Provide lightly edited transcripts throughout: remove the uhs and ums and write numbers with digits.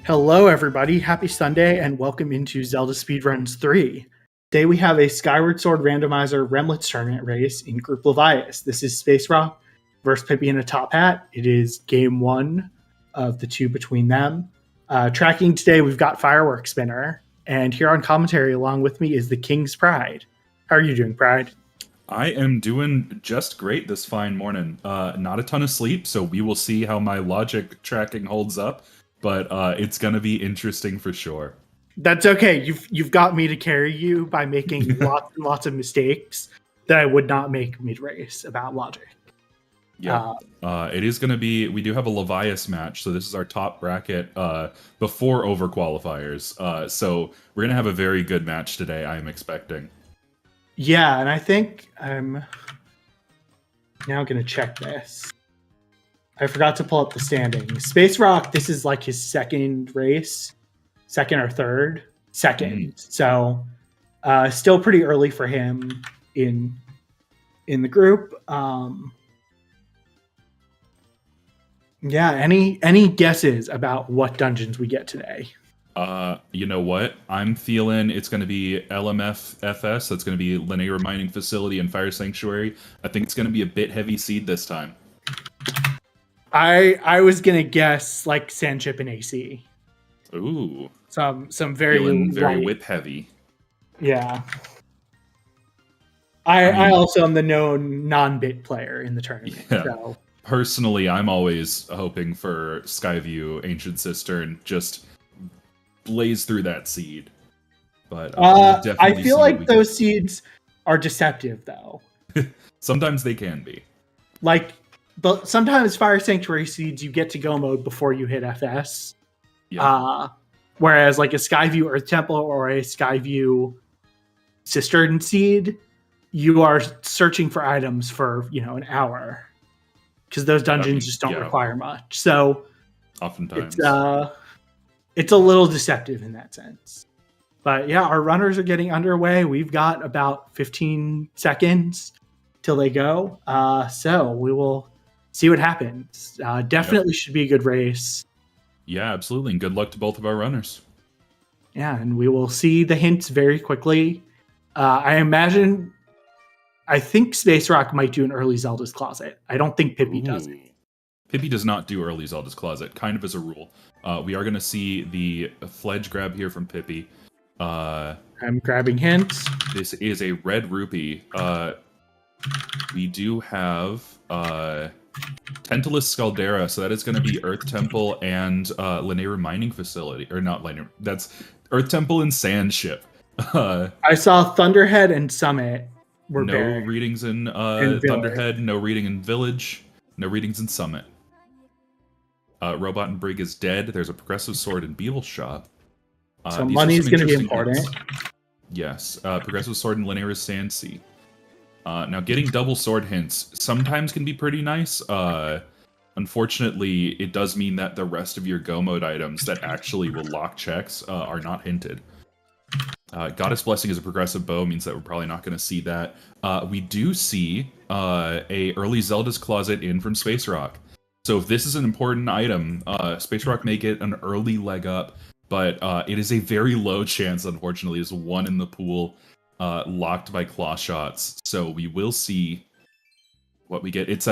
Hello, everybody. Happy Sunday, and welcome into Zelda Speedruns 3. Today we have a Skyward Sword Randomizer Remlits tournament race in Group Levias. This is SpaceRawk versus PippyInATopHat. It is game one of the two between them. Tracking today, we've got Fireworks Spinner, and here on commentary along with me is the King's Pride. How are you doing, Pride? I am doing just great this fine morning. Not a ton of sleep, so we will see how my logic tracking holds up. But it's gonna be interesting for sure. That's okay. You've got me to carry you by making lots of mistakes that I would not make mid-race about logic. Yeah, it is gonna be. We do have a Levias match, so this is our top bracket before overqualifiers. So we're gonna have a very good match today. I am expecting. Yeah, and I think I'm now going to check this. I forgot to pull up the standings. SpaceRawk, this is like his second race, second or third, second. So still pretty early for him in the group. Yeah, any guesses about what dungeons we get today? You know what? I'm feeling it's going to be LMFFS. That's going to be Linear Mining Facility and Fire Sanctuary. I think it's going to be a bit heavy seed this time. I was going to guess like Sandship and AC. Ooh. Some very whip heavy. Yeah. I also am the known non-bit player in the tournament. Yeah. So. Personally, I'm always hoping for Skyview, Ancient Cistern, just blaze through that seed. But I feel like those seeds are deceptive, though. Sometimes they can be. But sometimes Fire Sanctuary seeds, you get to go mode before you hit FS. Yeah. Whereas like a Skyview Earth Temple or a Skyview Cistern seed, you are searching for items for, an hour. Because those dungeons just don't require much. So oftentimes it's a little deceptive in that sense. But yeah, our runners are getting underway. We've got about 15 seconds till they go. So we will see what happens. Definitely should be a good race. Yeah, absolutely. And good luck to both of our runners. Yeah, and we will see the hints very quickly. I think SpaceRawk might do an early Zelda's Closet. I don't think Pippy does it. Pippy does not do early Zelda's Closet, kind of as a rule. We are going to see the Fledge grab here from Pippy. I'm grabbing hints. This is a red rupee. We do have Tentalus Scaldera, so that is going to be Earth Temple and Linear Mining Facility. Or not Linear, that's Earth Temple and Sand Ship. I saw Thunderhead and Summit. No readings in Thunderhead, no reading in Village, no readings in Summit. Robot and Brig is dead. There's a Progressive Sword in Beetle Shop. So money is going to be important. Hits. Yes. Progressive Sword in Linear is Sand Sea. Now, getting double sword hints sometimes can be pretty nice. Unfortunately, it does mean that the rest of your Go Mode items that actually will lock checks are not hinted. Goddess Blessing is a progressive bow, means that we're probably not going to see that. We do see a early Zelda's Closet in from SpaceRawk. So if this is an important item, SpaceRawk may get an early leg up, but it is a very low chance, unfortunately. It's one in the pool, locked by claw shots. So we will see what we get. It's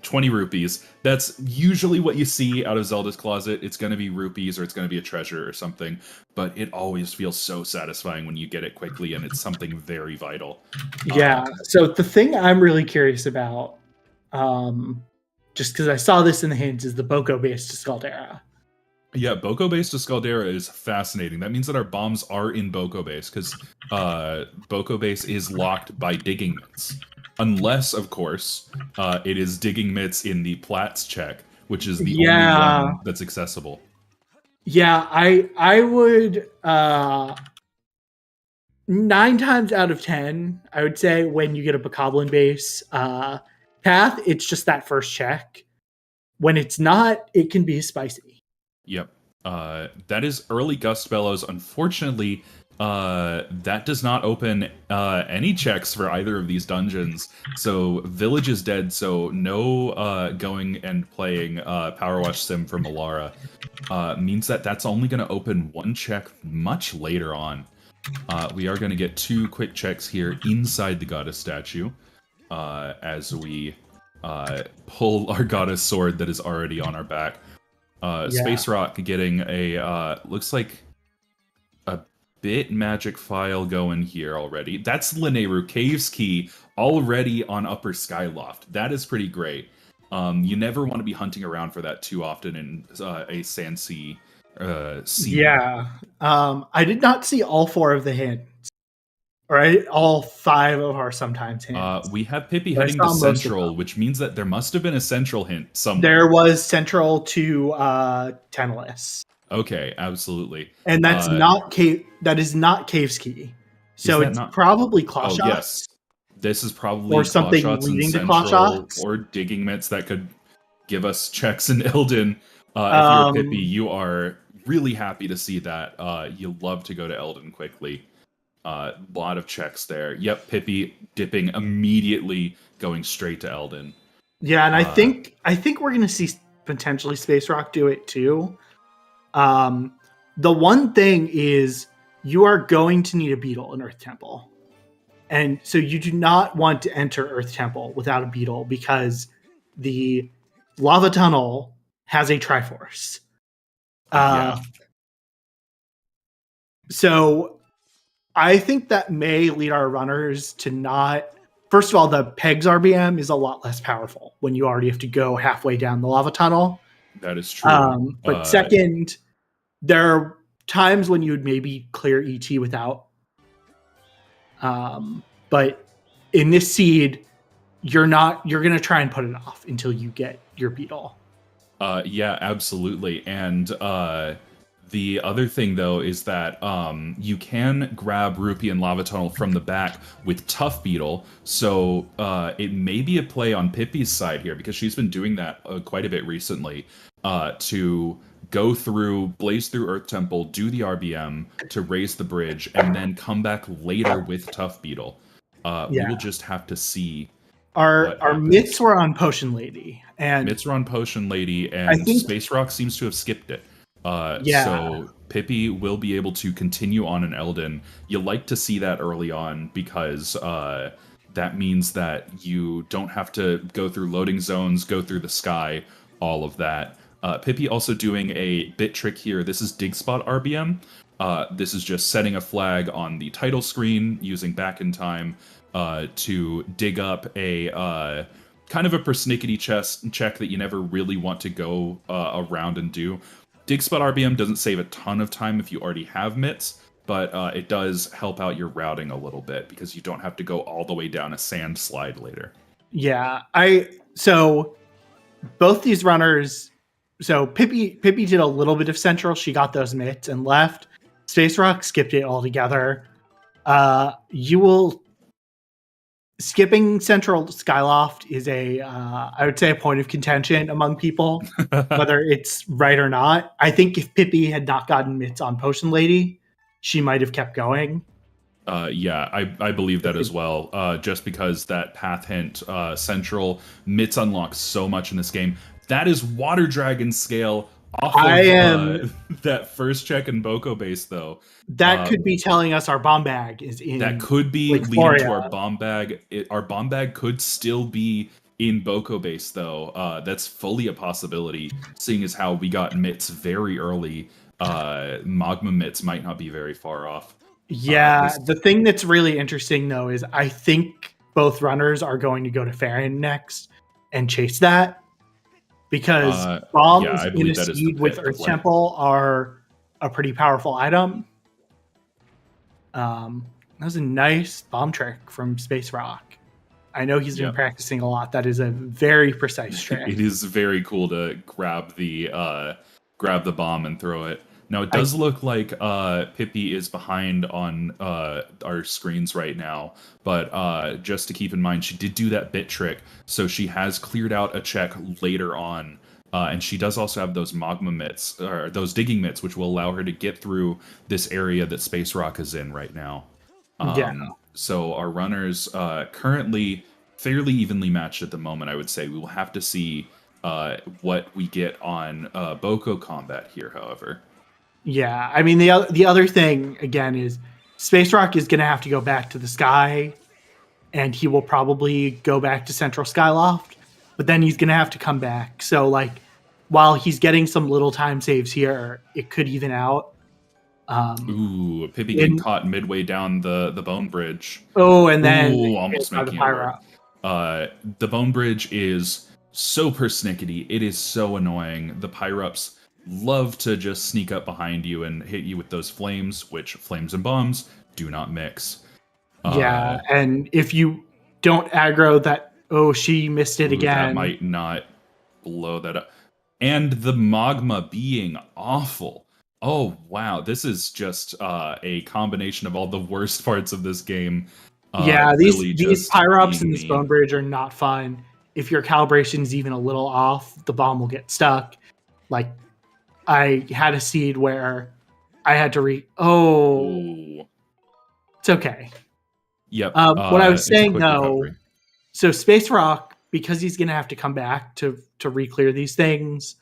20 rupees. That's usually what you see out of Zelda's Closet. It's going to be rupees or it's going to be a treasure or something, but it always feels so satisfying when you get it quickly and it's something very vital. Yeah, so the thing I'm really curious about, just because I saw this in the hints, is the Boko base to Scaldera. Yeah, Boko base to Scaldera is fascinating. That means that our bombs are in Boko base, because Boko base is locked by digging mitts. Unless, of course, it is digging mitts in the Platts check, which is the only one that's accessible. Yeah, I would 9 times out of 10, I would say when you get a Bokoblin base path, it's just that first check. When it's not, it can be spicy. Yep. That is early Gust Bellows. Unfortunately, That does not open any checks for either of these dungeons. So Village is dead, so no going and playing Power Wash Sim for Malara. Means that that's only going to open one check much later on. We are going to get 2 quick checks here inside the goddess statue as we pull our goddess sword that is already on our back. SpaceRawk getting a, looks like a bit magic file going here already. That's Lineru Cave's key already on Upper Skyloft. That is pretty great. You never want to be hunting around for that too often in a Sansi seed. Yeah. I did not see all 4 of the hints. Right? All 5 of our sometimes hints. We have Pippi heading to Central, which means that there must have been a Central hint somewhere. There was Central to Tennis. Okay, absolutely. And that's not Cave. That is not Cave's key. So it's probably Claw Shots. Yes. This is probably or something leading to Claw Shots. Or Digging Mitts that could give us checks in Eldin. If you're Pippi, you are really happy to see that. You love to go to Eldin quickly. Lot of checks there. Yep, Pippi dipping immediately, going straight to Eldin. Yeah, and I think we're gonna see potentially SpaceRawk do it too. The one thing is you are going to need a beetle in Earth Temple. And so you do not want to enter Earth Temple without a beetle because the lava tunnel has a Triforce. Yeah. So I think that may lead our runners to not... First of all, the Pegs RBM is a lot less powerful when you already have to go halfway down the lava tunnel. That is true. But second, there are times when you would maybe clear ET without. But in this seed, you're going to try and put it off until you get your beetle. Yeah, absolutely. And the other thing, though, is that you can grab Rupee and Lava Tunnel from the back with Tough Beetle, so it may be a play on Pippi's side here, because she's been doing that quite a bit recently, to go through, blaze through Earth Temple, do the RBM to raise the bridge, and then come back later with Tough Beetle. We will just have to see. Our mitts were on Potion Lady. And mitts were on Potion Lady, and SpaceRawk seems to have skipped it. So Pippi will be able to continue on in Eldin. You like to see that early on because that means that you don't have to go through loading zones, go through the sky, all of that. Pippi also doing a bit trick here. This is Dig Spot RBM. This is just setting a flag on the title screen using Back in Time to dig up a kind of a persnickety check that you never really want to go around and do. Dig Spot RBM doesn't save a ton of time if you already have mitts, but it does help out your routing a little bit because you don't have to go all the way down a sand slide later. Yeah, so both these runners, so Pippi did a little bit of Central. She got those mitts and left. SpaceRawk skipped it altogether. Skipping Central Skyloft is I would say a point of contention among people, whether it's right or not. I think if Pippi had not gotten mitts on Potion Lady, she might have kept going. Yeah, I believe that as well. Just because that path hint Central mitts unlock so much in this game. That is Water Dragon scale off of that first check in Boko base, though. That could be telling us our bomb bag is in. That could be leading to our bomb bag. Our bomb bag could still be in Boko base, though. That's fully a possibility, seeing as how we got mitts very early. Magma mitts might not be very far off. Yeah, the thing that's really interesting, though, is I think both runners are going to go to Farron next and chase that. Because bombs in a seed with Earth Temple are a pretty powerful item. That was a nice bomb trick from SpaceRawk. I know he's been practicing a lot. That is a very precise trick. It is very cool to grab the bomb and throw it. Now, it does look like Pippi is behind on our screens right now, but just to keep in mind, she did do that bit trick, so she has cleared out a check later on And she does also have those magma mitts, or those digging mitts, which will allow her to get through this area that SpaceRawk is in right now. Yeah. So our runners currently fairly evenly matched at the moment, I would say. We will have to see what we get on Boko combat here, however. Yeah, I mean the other thing again is SpaceRawk is going to have to go back to the sky, and he will probably go back to Central Skyloft, but then he's going to have to come back. So like, while he's getting some little time saves here, it could even out. Ooh, Pippi getting caught midway down the bone bridge. Oh, and then almost making it work. The bone bridge is so persnickety. It is so annoying. The Pyrups love to just sneak up behind you and hit you with those flames, which flames and bombs do not mix. Yeah, and if you don't aggro that, she missed it again. That might not blow that up. And the magma being awful. Oh, wow. This is just a combination of all the worst parts of this game. Yeah, really these Pyrops in this bone bridge are not fun. If your calibration is even a little off, the bomb will get stuck. Like, I had a seed where I had to Ooh. It's okay. Yep. What I was saying, though, recovery. So SpaceRawk, because he's going to have to come back to re-clear these things,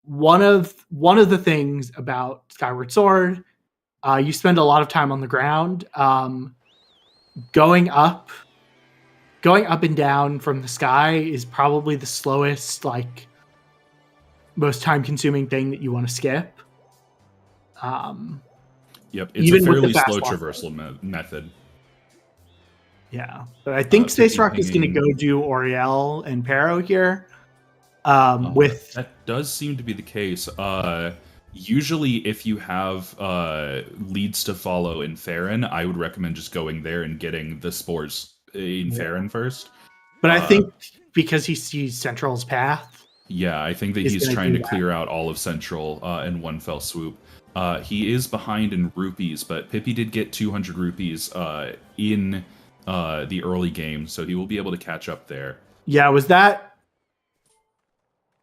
one of the things about Skyward Sword, you spend a lot of time on the ground. Going up and down from the sky is probably the slowest, like, most time-consuming thing that you want to skip. Yep, it's a fairly slow traversal method. Yeah, but I think SpaceRawk is going to go do Oriel and Pero here. With that does seem to be the case. Usually, if you have leads to follow in Farron, I would recommend just going there and getting the spores in Farron first. But I think because he sees Central's path. Yeah, I think that he's trying to clear out all of Central in one fell swoop. He is behind in rupees, but Pippi did get 200 rupees in the early game, so he will be able to catch up there. Yeah, was that...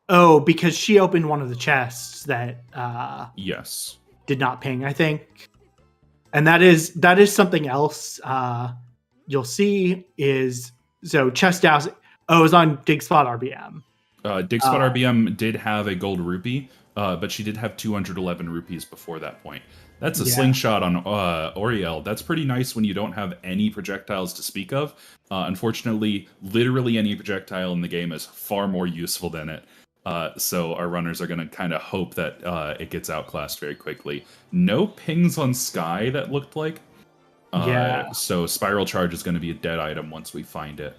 Oh, because she opened one of the chests that yes, did not ping, I think. And that is something else you'll see is... So chest douse... Oh, it was on Dig Spot RBM. Dig Spot RBM did have a gold rupee, but she did have 211 rupees before that point. That's a slingshot on Oriel. That's pretty nice when you don't have any projectiles to speak of. Unfortunately, literally any projectile in the game is far more useful than it. So our runners are going to kind of hope that it gets outclassed very quickly. No pings on Sky, that looked like. So Spiral Charge is going to be a dead item once we find it.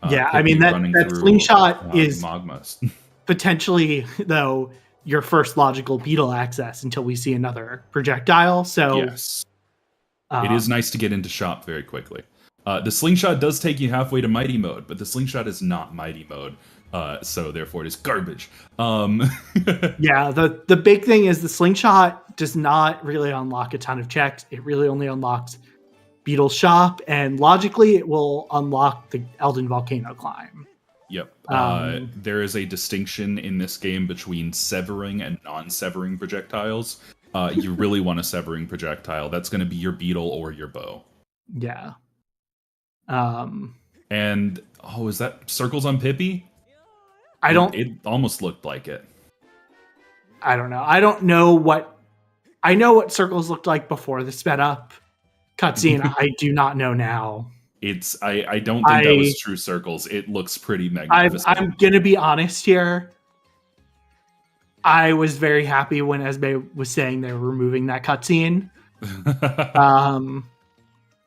I mean, that slingshot is magmas. Potentially, though, your first logical beetle access until we see another projectile. So yes, it is nice to get into shop very quickly. The slingshot does take you halfway to mighty mode, but the slingshot is not mighty mode. So therefore it is garbage. Yeah, the big thing is the slingshot does not really unlock a ton of checks. It really only unlocks Beetle Shop, and logically it will unlock the Elden Volcano climb. Yep. There is a distinction in this game between severing and non-severing projectiles. You really want a severing projectile. That's going to be your beetle or your bow. Yeah. And is that circles on Pippi? It almost looked like it. I don't know. I don't know what... I know what circles looked like before the sped up cutscene. I do not know now. I don't think that was true circles. It looks pretty magnificent. I'm gonna be honest here. I was very happy when Esme was saying they were removing that cutscene.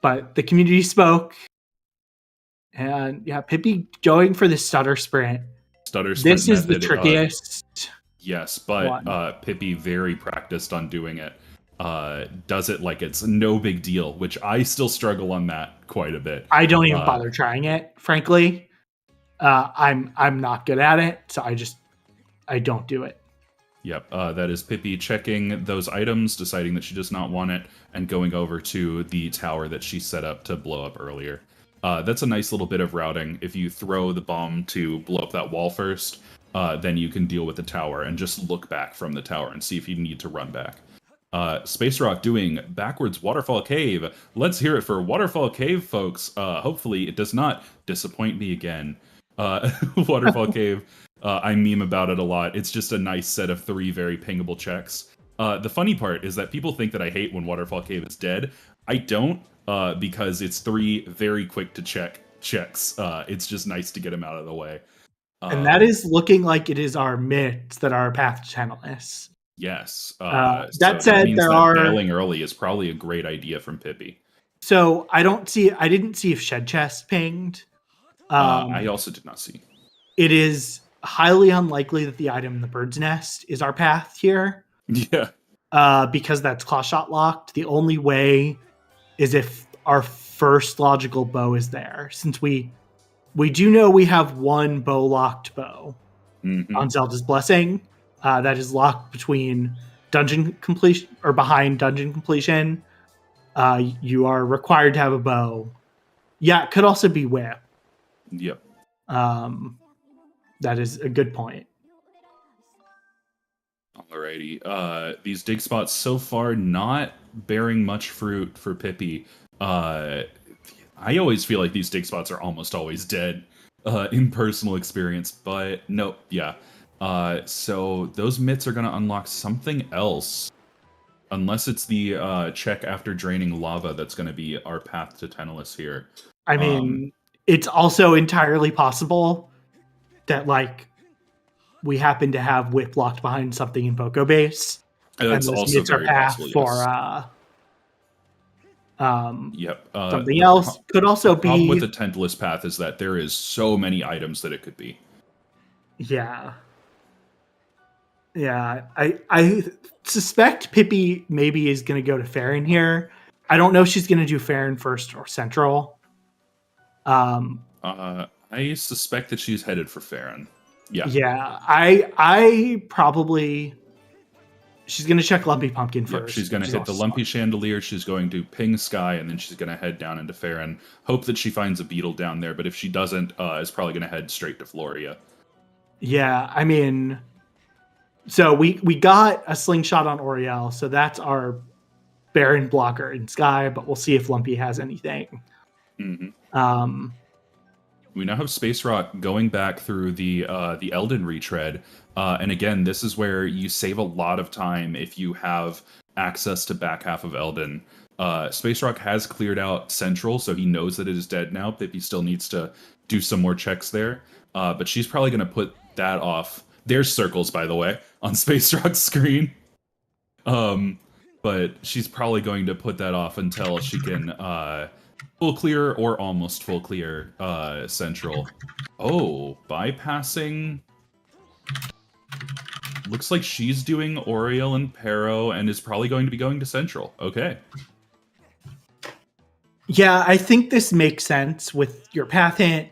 But the community spoke. And yeah, Pippi going for the stutter sprint. This is the trickiest. Yes, but Pippi, very practiced on doing it. Does it like it's no big deal, which I still struggle on that quite a bit. I don't even bother trying it, frankly. I'm not good at it, so I don't do it. Yep, that is Pippi checking those items, deciding that she does not want it, and going over to the tower that she set up to blow up earlier. That's a nice little bit of routing. If you throw the bomb to blow up that wall first, then you can deal with the tower and just look back from the tower and see if you need to run back. SpaceRawk doing backwards Waterfall Cave. Let's hear it for Waterfall Cave, folks. Hopefully it does not disappoint me again. Waterfall Cave, I meme about it a lot. It's just a nice set of 3 very pingable checks. The funny part is that people think that I hate when Waterfall Cave is dead. I don't, because it's 3 very quick to check checks. It's just nice to get them out of the way. And that is looking like it is our myths that are path to Tennis. Yes. That so said, means there that are bailing early is probably a great idea from Pippi. So I didn't see if Shed Chest pinged. I also did not see. It is highly unlikely that the item in the bird's nest is our path here. Yeah. Because that's claw shot locked. The only way is if our first logical bow is there. Since we do know we have 1 bow locked bow on Zelda's Blessing. That is locked between dungeon completion or behind dungeon completion. You are required to have a bow. Yeah, it could also be whip. Yep. That is a good point. Alrighty. These dig spots so far not bearing much fruit for Pippi. I always feel like these dig spots are almost always dead in personal experience, but nope. Yeah. So those myths are going to unlock something else. Unless it's the check after draining lava that's going to be our path to Tennis here. I mean, it's also entirely possible that, like, we happen to have whip locked behind something in Boko Base. That's and also very possible, for yep. Something else could also the problem be with the Tentless path is that there is so many items that it could be. Yeah. I suspect Pippi maybe is going to go to Farron here. I don't know if she's going to do Farron first or Central. I suspect that she's headed for Farron. Yeah. Yeah. I probably she's going to check Lumpy Pumpkin first. Yep, she's going to hit the Lumpy Chandelier. She's going to ping Sky, and then she's going to head down into Farron. Hope that she finds a beetle down there, but if she doesn't, is probably going to head straight to Floria. Yeah, I mean, so we got a slingshot on Oriel, so that's our Baron blocker in Sky, but we'll see if Lumpy has anything. Mm-hmm. We now have SpaceRawk going back through the Elden retread, and again, this is where you save a lot of time if you have access to back half of Elden. SpaceRawk has cleared out Central, so he knows that it is dead now. Pippi still needs to do some more checks there, but she's probably going to put that off. There's circles, by the way, on SpaceRawk's screen. But she's probably going to put that off until she can full clear or almost full clear Central. Oh, bypassing. Looks like she's doing Oriel and Pero and is probably going to be going to Central. Okay. Yeah, I think this makes sense with your path hint.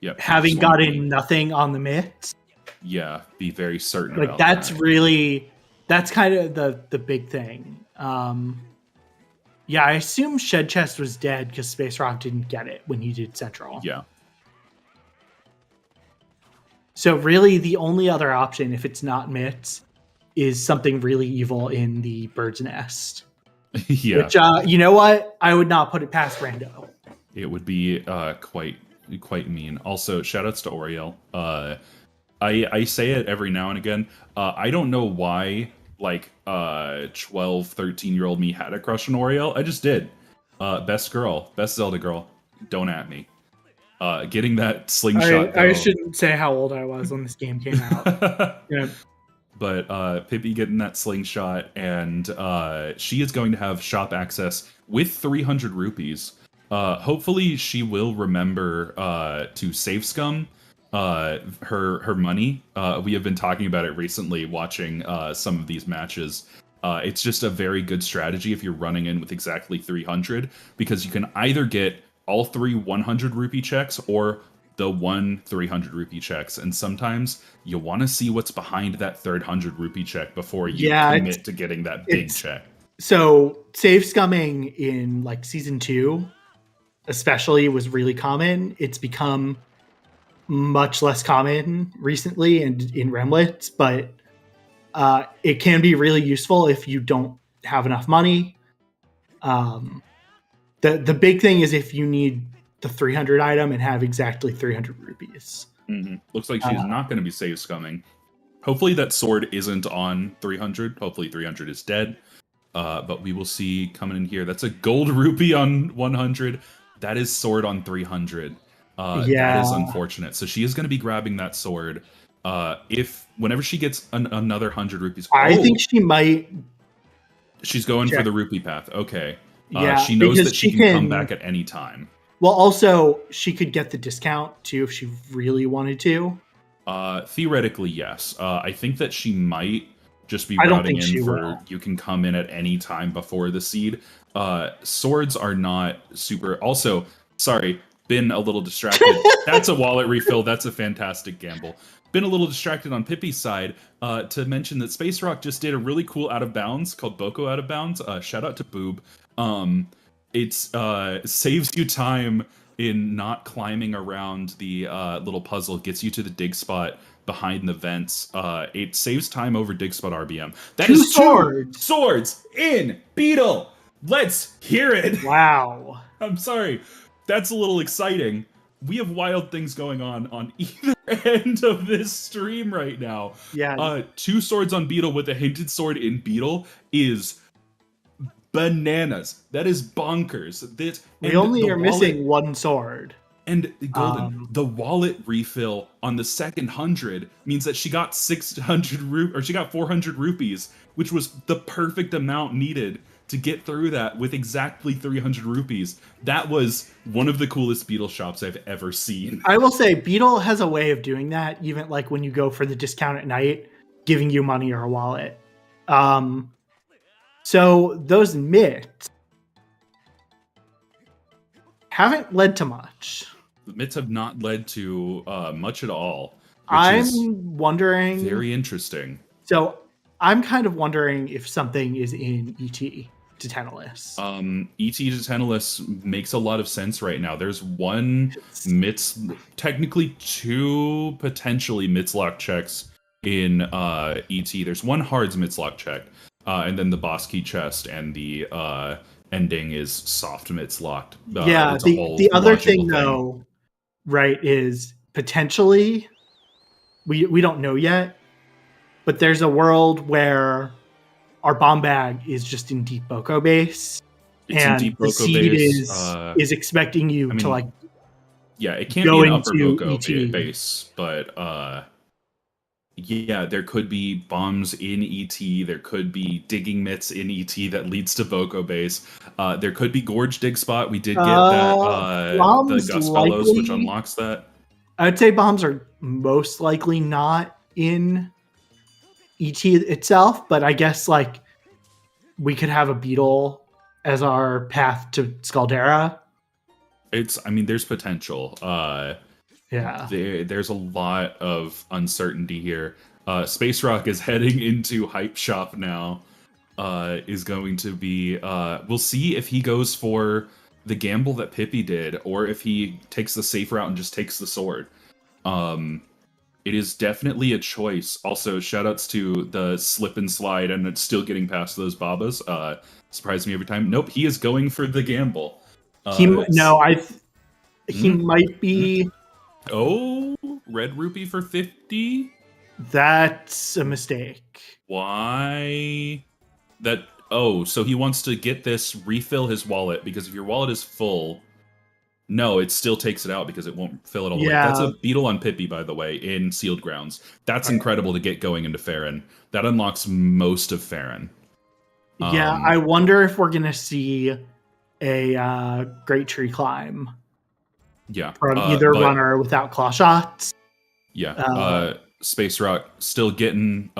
Yep, having gotten nothing on the myths. Yeah, be very certain like about that's that. really that's kind of the big thing. Yeah, I assume Shed Chest was dead because SpaceRawk didn't get it when he did Central. Yeah. So really the only other option, if it's not myths, is something really evil in the bird's nest. Yeah. Which, you know what? I would not put it past Rando. It would be quite mean. Also, shoutouts to Oriel. I say it every now and again. I don't know why, like, 12, 13-year-old me had a crush on Oriel. I just did. Best girl. Best Zelda girl. Don't at me. Getting that slingshot. I shouldn't say how old I was when this game came out. Yeah. But Pippi getting that slingshot, and she is going to have shop access with 300 rupees. Hopefully she will remember to save scum her money. We have been talking about it recently, watching some of these matches. It's just a very good strategy if you're running in with exactly 300, because you can either get all 3 100 rupee checks or the 1 300 rupee checks, and sometimes you want to see what's behind that third 100 rupee check before you commit to getting that big check. So save scumming in like season 2 especially was really common. It's become much less common recently and in Remlits, but it can be really useful if you don't have enough money. The big thing is if you need the 300 item and have exactly 300 rupees. Mm-hmm. Looks like she's not going to be save scumming. Hopefully that sword isn't on 300. Hopefully 300 is dead. But we will see coming in here. That's a gold rupee on 100. That is sword on 300. That is unfortunate. So she is going to be grabbing that sword. Whenever she gets another 100 rupees. I think she might. She's going for the rupee path. Okay. Yeah, she knows that she can come back at any time. Well, also, she could get the discount, too, if she really wanted to. Theoretically, yes. I think that she might just be routing in for you can come in at any time before the seed. Swords are not super... Also, sorry, been a little distracted. That's a wallet refill. That's a fantastic gamble. Been a little distracted on Pippy's side to mention that SpaceRawk just did a really cool out of bounds called Boko Out of Bounds. Shout out to Boob. It saves you time in not climbing around the little puzzle. Gets you to the dig spot behind the vents. It saves time over dig spot RBM. That is two swords in Beetle. Let's hear it. Wow. I'm sorry. That's a little exciting. We have wild things going on either end of this stream right now. Yeah. 2 swords on Beetle with a hinted sword in Beetle is bananas. That is bonkers. We only are missing 1 sword. And Golden, the wallet refill on the second 100 means that she got 600 she got 400 rupees, which was the perfect amount needed to get through that with exactly 300 rupees. That was one of the coolest Beetle shops I've ever seen. I will say Beetle has a way of doing that, even like when you go for the discount at night, giving you money or a wallet. So those mitts haven't led to much. The mitts have not led to much at all. I'm wondering... Very interesting. So I'm kind of wondering if something is in ET to Tantalus. ET to Tantalus makes a lot of sense right now. There's 1 mitts, technically 2 potentially mitts lock checks in ET. There's 1 hards mitts lock check. And then the boss key chest and the ending is soft mitts locked. The other thing, though, right, is potentially, we don't know yet, but there's a world where our bomb bag is just in deep Boko base. And the seed is expecting you to, like... Yeah, it can't be an upper Boko base, but... yeah, there could be bombs in ET. There could be digging mitts in ET that leads to Boko base. There could be Gorge dig spot. We did get that the Gus Bellows, which unlocks that. I'd say bombs are most likely not in ET itself, but I guess like we could have a Beetle as our path to Scaldera. There's potential. Yeah, there's a lot of uncertainty here. SpaceRawk is heading into Hype Shop now. Is going to be... we'll see if he goes for the gamble that Pippy did, or if he takes the safe route and just takes the sword. It is definitely a choice. Also, shoutouts to the slip and slide and it's still getting past those Babas. Surprised me every time. Nope, he is going for the gamble. He might be... Oh, red rupee for 50? That's a mistake. Why? So he wants to get this, refill his wallet, because if your wallet is full, no, it still takes it out because it won't fill it all the way. That's a Beetle on Pippy, by the way, in Sealed Grounds. That's incredible to get going into Farron. That unlocks most of Farron. Yeah, I wonder if we're going to see a Great Tree Climb. Yeah. From either runner without claw shots. Yeah. SpaceRawk still getting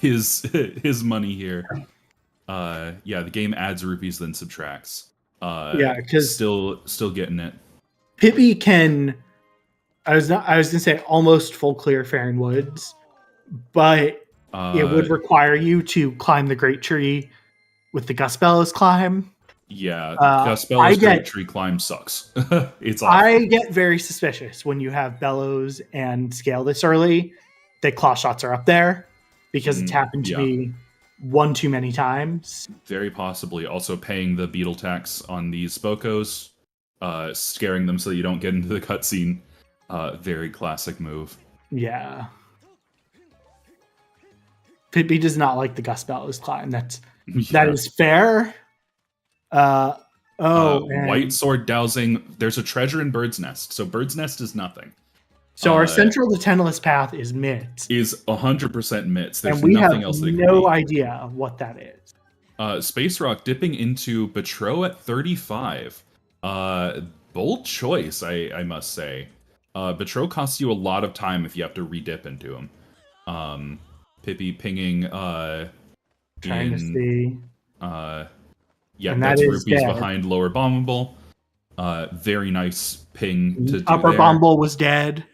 his money here. The game adds rupees then subtracts. Because still getting it. Pippy can... I was gonna say almost full clear Farron Woods, but it would require you to climb the Great Tree with the Gus Bellows climb. Yeah, I Guspella's Great get Tree Climb sucks. It's awful. I get very suspicious when you have Bellows and Scale this early that claw shots are up there because it's happened to Yeah, me one too many times. very possibly. Also paying the beetle tax on these Spokos, scaring them so you don't get into the cutscene. Very classic move. Yeah. Pippy does not like the Gus Bellows climb. That Yeah. is fair. And White sword dowsing. There's a treasure in Bird's Nest, so Bird's Nest is nothing. so our central to Tenless path is Mitt. Is 100% Mitts. There's and we nothing have else that no idea what that is. SpaceRawk dipping into Betro at 35. Bold choice, I must say. Betro costs you a lot of time if you have to redip into him. Pippy pinging Trying to see. Yeah, And that's that is rupees dead. behind lower bombable. Very nice ping to do Upper there. Bumble was dead.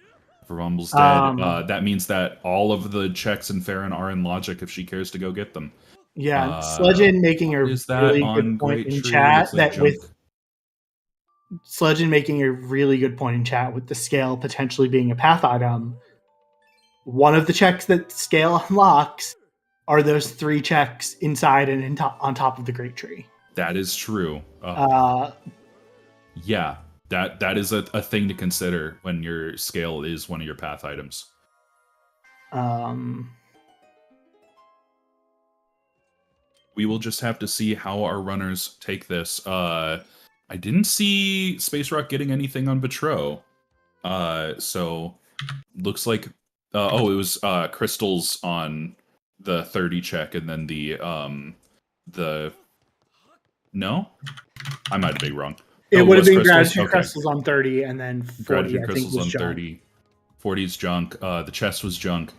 Upper Bumble's dead. That means that all of the checks in Farron are in logic if she cares to go get them. Yeah, Sludgeon making a Is that really on good point Great in Tree? chat Looks like that junk. with Sludgeon making a really good point in chat with the scale potentially being a path item. One of the checks that scale unlocks are those 3 checks inside and on top of the Great Tree. That is true. Yeah, that is a thing to consider when your scale is one of your path items. We will just have to see how our runners take this. I didn't see SpaceRawk getting anything on Betro. So looks like it was crystals on the 30 check and then the no? I might have been wrong. It would have been crystals? Gratitude Okay. Crystals on 30 and then 40 Gratitude I crystals think was on junk. 30. 40 is junk. The chest was junk.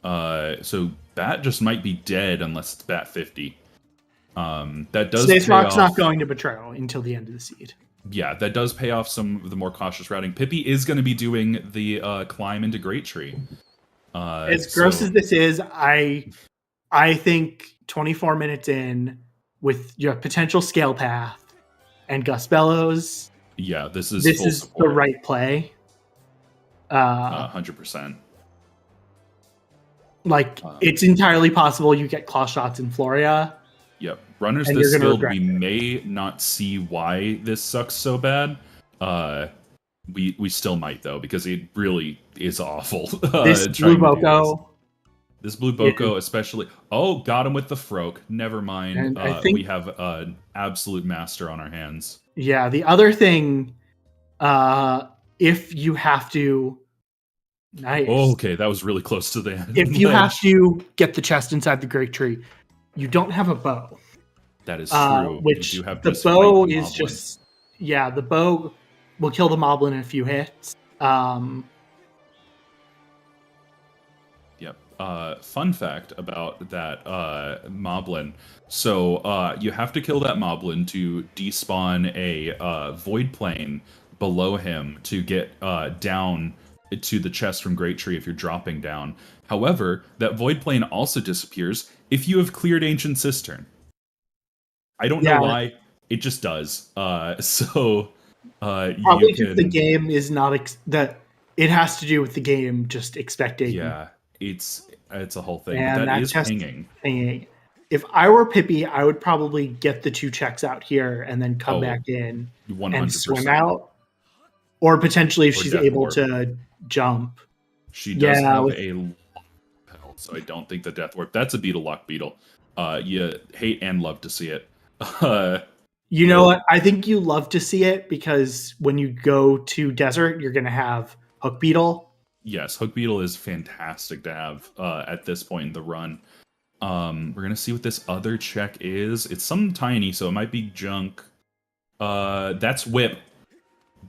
So Bat just might be dead unless it's Bat 50. That does SpaceRawk's pay not off. going to Betro until the end of the seed. Yeah, that does pay off some of the more cautious routing. Pippy is going to be doing the climb into Great Tree. As gross as this is, I think 24 minutes in with your potential scale path and Gus Bellows, yeah, this is the right play. 100%. It's entirely possible you get claw shots in Floria. Yep. Runners And this you're gonna skilled, we regret may not see why this sucks so bad. We still might though, because it really is awful. This Blue Boko. This Blue Boko especially. Oh, got him with the Froke. Never mind. And I think we have an absolute master on our hands. Yeah, the other thing, if you have to... Nice. Oh, okay, that was really close to the end. If you have to get the chest inside the Great Tree, you don't have a bow. That is true. Which you do have the just bow fight the is moblin. just... Yeah, the bow will kill the Moblin in a few hits. Yep. Fun fact about that Moblin. So you have to kill that Moblin to despawn a void plane below him to get down to the chest from Great Tree if you're dropping down. However, that void plane also disappears if you have cleared Ancient Cistern. I don't know why. It just does. Probably just the game is not that it has to do with the game just expecting. Yeah, it's a whole thing. And But that is pinging. pinging. If I were Pippy, I would probably get the 2 checks out here and then come back in 100%. and swim out. Or potentially if she's able Warp. to jump. She does have a lock pedal, so I don't think the Death Warp. That's a Beetle Lock Beetle. You hate and love to see it. You know what? I think you love to see it because when you go to Desert, you're going to have Hook Beetle. Yes, Hook Beetle is fantastic to have at this point in the run. We're going to see what this other check is. It's something tiny, so it might be junk. That's Whip.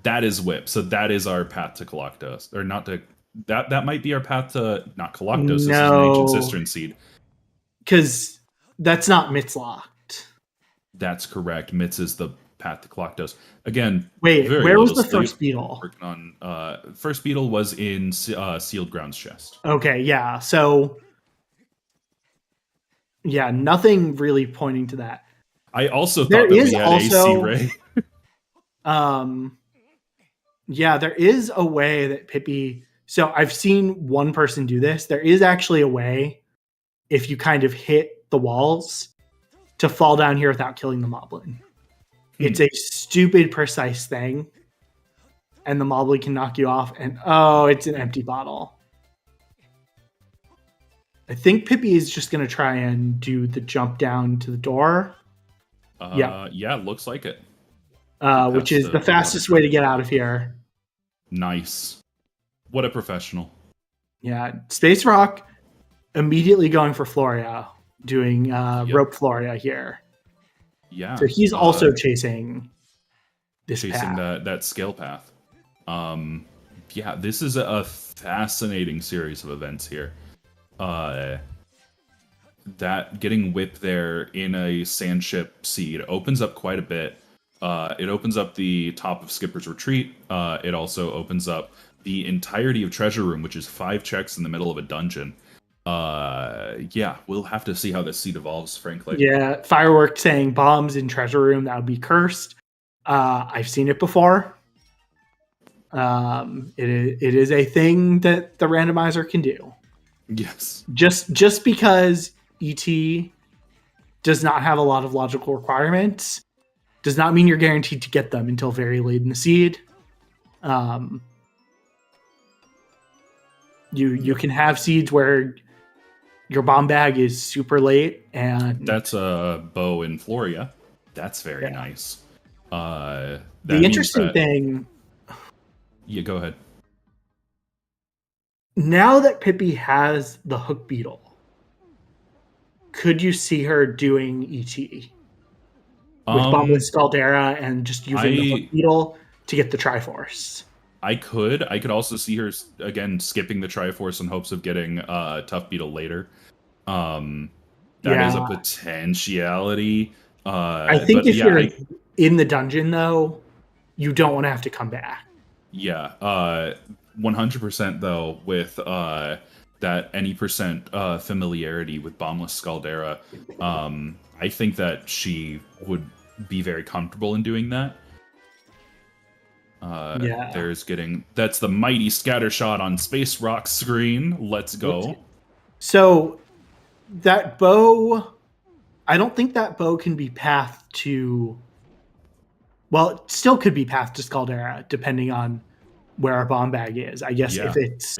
That is Whip. So that is our path to Coloctos. Or not to... That might be our path to... Not Coloctos, this is an Ancient Cistern Seed. Because that's not Mitzlocked. That's correct. Mitz is the path to Coloctos. Again, wait, where was the first sleep. beetle? Working on first beetle was in Sealed Grounds chest. Okay, yeah. So yeah, nothing really pointing to that. I also There thought that is we had also- AC Ray. Yeah, there is a way that Pippi. So I've seen one person do this. There is actually a way, if you kind of hit the walls, to fall down here without killing the moblin. It's a stupid precise thing, and the moblin can knock you off. And oh, it's an empty bottle. I think Pippi is just going to try and do the jump down to the door. Yeah, looks like it. Which is the fastest way to get out of here. Nice. What a professional. Yeah, SpaceRawk immediately going for Floria, doing rope Floria here. Yeah. So he's also chasing this chasing path. that scale path. Yeah, this is a fascinating series of events here. That getting whipped there in a sand ship seed opens up quite a bit. It opens up the top of Skipper's Retreat. It also opens up the entirety of Treasure Room, which is 5 checks in the middle of a dungeon. Yeah, we'll have to see how this seed evolves, frankly. Yeah, Firework saying bombs in Treasure Room, that would be cursed. I've seen it before. It is a thing that the randomizer can do. Yes. Just because ET does not have a lot of logical requirements does not mean you're guaranteed to get them until very late in the seed. You can have seeds where your bomb bag is super late, and that's a bow in Floria. That's very nice. The interesting thing. Yeah, go ahead. Now that Pippi has the hook beetle, could you see her doing ET with Bombless Scaldera and just using the hook beetle to get the Triforce? I could also see her again skipping the Triforce in hopes of getting Tough Beetle later. That is a potentiality. I think if you're in the dungeon though, you don't want to have to come back. Yeah, 100% though with that any percent familiarity with Bombless Scaldera. I think that she would be very comfortable in doing that. That's the mighty scatter shot on SpaceRawk's screen. Let's go. So that bow, I don't think that bow can be pathed to. Well, it still could be pathed to Scaldera, depending on where our bomb bag is. I guess if it's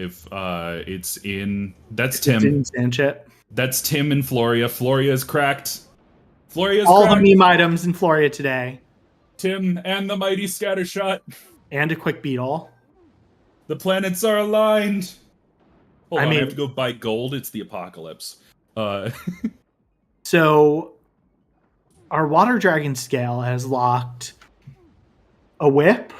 in Tim. In Sandchip. That's Tim and Floria. Floria's cracked. All the meme items in Floria today. Tim and the mighty scatter shot. And a quick beetle. The planets are aligned. I have to go buy gold. It's the apocalypse. So our water dragon scale has locked a whip,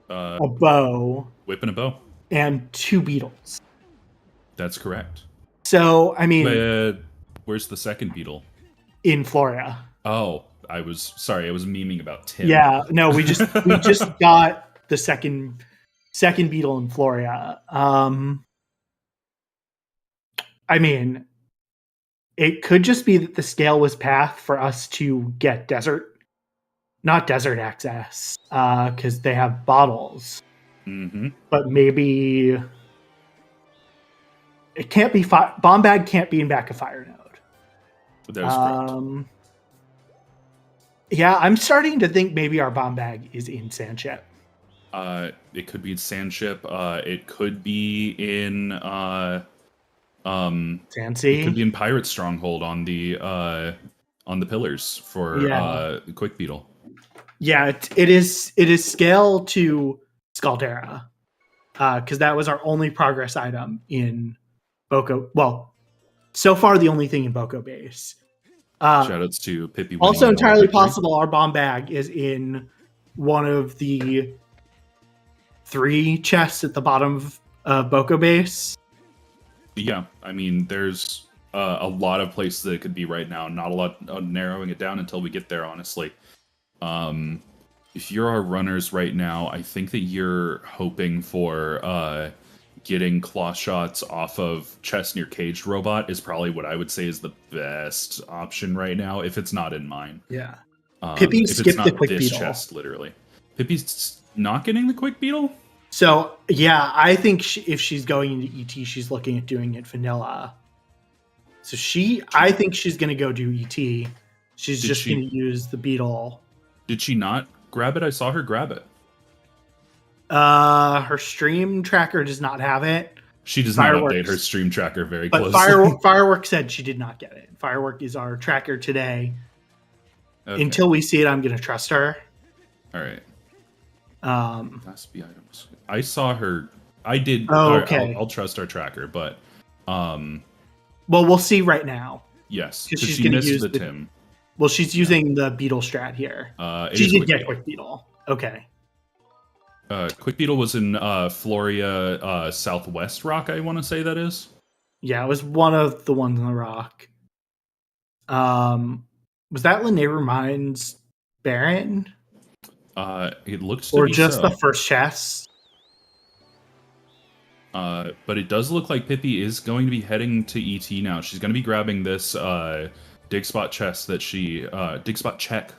a bow, whip and a bow, and 2 beetles. That's correct. So where's the second beetle? In Floria. Oh, I was memeing about Tim. Yeah, no, we just got the second beetle in Floria. It could just be that the scale was path for us to get not desert access, because they have bottles. Mm-hmm. But maybe it can't be bomb bag can't be in back of fire node. That's correct. Yeah, I'm starting to think maybe our bomb bag is in Sandship. It could be in Sandship. It could be in Sandsea. It could be in Pirate Stronghold on the pillars for Quick Beetle. Yeah, it is scale to Scaldera, because that was our only progress item in Boko. Well, so far the only thing in Boko base. Shoutouts to Pippi. Also entirely possible our bomb bag is in one of the 3 chests at the bottom of Boko base. Yeah, there's a lot of places that it could be right now. Not a lot narrowing it down until we get there, honestly. If you're our runners right now, I think that you're hoping for getting claw shots off of chest near caged robot is probably what I would say is the best option right now, if it's not in mine. Yeah. Pippi if it's skipped the not quick this beetle. chest, literally. Pippi's not getting the quick beetle? So, yeah, I think if she's going into ET, she's looking at doing it vanilla. So I think she's going to go do ET. She's just going to use the beetle. Did she not grab it? I saw her grab it. Her stream tracker does not have it. She does not update her stream tracker very closely. But Firework said she did not get it. Firework is our tracker today. Okay. Until we see it, I'm going to trust her. All right. Items. I saw her. I did. Oh, okay. I'll trust our tracker, but well, we'll see right now. Yes, because she missed the Tim. Well, she's using the beetle strat here. She did get quick beetle. Okay. Quick beetle was in Floria Southwest Rock. I want to say that is. Yeah, it was one of the ones in the rock. Was that Linaire Mines Baron? It looks to or be just so. The first chest. But it does look like Pippi is going to be heading to ET now. She's going to be grabbing this dig spot chest that she dig spot check.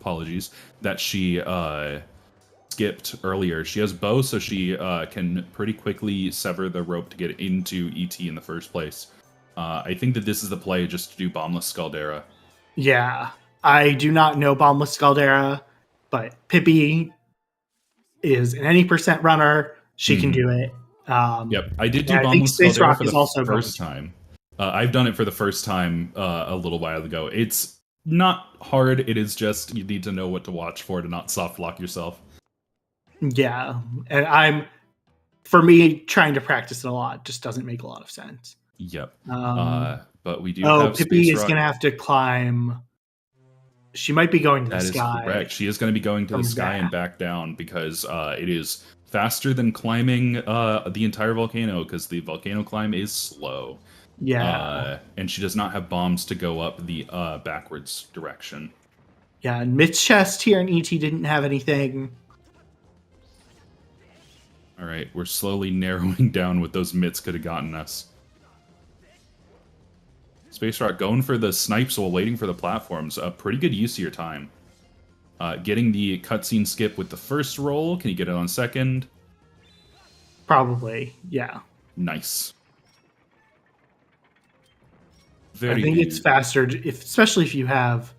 Apologies, that she skipped earlier. She has bow, so she can pretty quickly sever the rope to get into ET in the first place. I think that this is the play, just to do Bombless Scaldera. Yeah, I do not know Bombless Scaldera, but Pippi is an any percent runner. She can do it. Yep, I did do Bombless Scaldera for the first time. I've done it for the first time a little while ago. It's not hard. It is just you need to know what to watch for to not soft lock yourself. Yeah, and for me, trying to practice it a lot just doesn't make a lot of sense. Yep. But we do have Pippi is going to have to climb. She might be going to the sky. That is correct. She is going to be going to the sky and back down because it is faster than climbing the entire volcano because the volcano climb is slow. Yeah. And she does not have bombs to go up the backwards direction. Yeah, and Mit's chest here in ET didn't have anything. All right, we're slowly narrowing down what those mitts could have gotten us. SpaceRawk going for the snipes while waiting for the platforms. A pretty good use of your time. Getting the cutscene skip with the first roll. Can you get it on second? Probably, yeah. Nice. I think it's faster, especially if you have...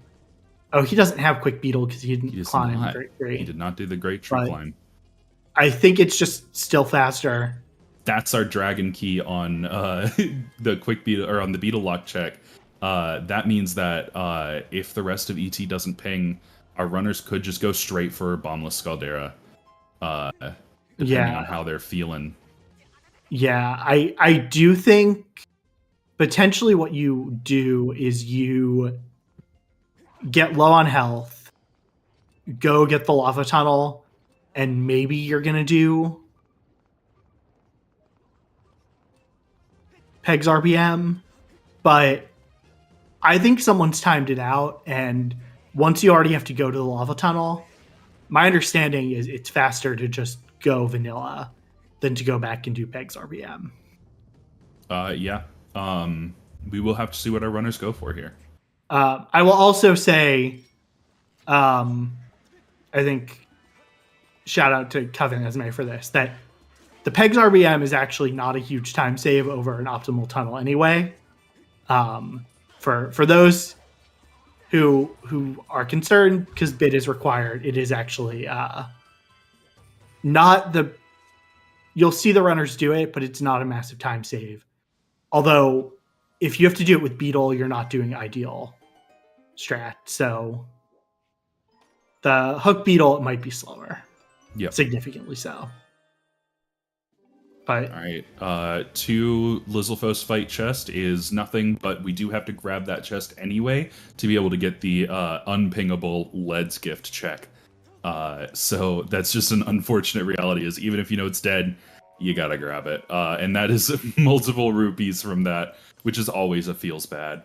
Oh, he doesn't have quick beetle because he didn't climb. Great. He did not do the great tree climb. I think it's just still faster. That's our dragon key on the quick beetle or on the beetle lock check. That means that if the rest of ET doesn't ping, our runners could just go straight for Bombless Scaldera, depending on how they're feeling. Yeah, I do think potentially what you do is you get low on health, go get the lava tunnel, and maybe you're gonna do Peg's RBM, but I think someone's timed it out, and once you already have to go to the lava tunnel, my understanding is it's faster to just go vanilla than to go back and do Peg's RBM. Yeah. We will have to see what our runners go for here. I will also say, I think, shout out to Coven Esme for this, that the Peg's RBM is actually not a huge time save over an optimal tunnel anyway. For those who are concerned because bid is required, it is actually not the... You'll see the runners do it, but it's not a massive time save. Although, if you have to do it with Beetle, you're not doing ideal strat. So, the hook Beetle, it might be slower. Yep. Significantly so. But, all right. 2 Lizalfos fight chest is nothing, but we do have to grab that chest anyway to be able to get the unpingable Lead's gift check. So that's just an unfortunate reality, is even if you know it's dead, you gotta grab it. And that is multiple rupees from that, which is always a feels bad.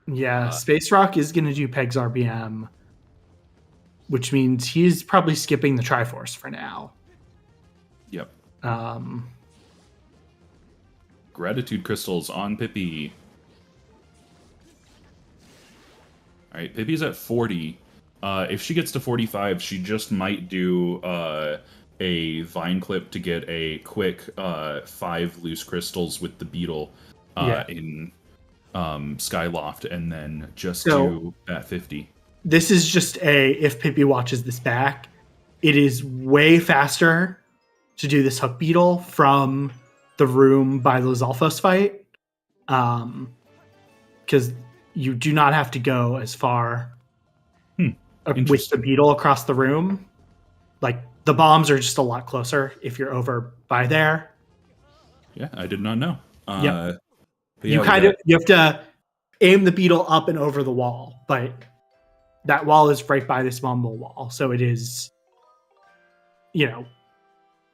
Yeah, SpaceRawk is going to do Peg's RBM, which means he's probably skipping the Triforce for now. Yep. Gratitude crystals on Pippi. All right, Pippi's at 40. If she gets to 45, she just might do a vine clip to get a quick 5 loose crystals with the beetle in Skyloft, and then just do that 50. This is just if Pippi watches this back, it is way faster to do this hook beetle from the room by the Lizalfos fight. Because you do not have to go as far with the beetle across the room. Like, the bombs are just a lot closer if you're over by there. Yeah, I did not know. Yeah, you have to aim the beetle up and over the wall, but that wall is right by this mumble wall, so it is,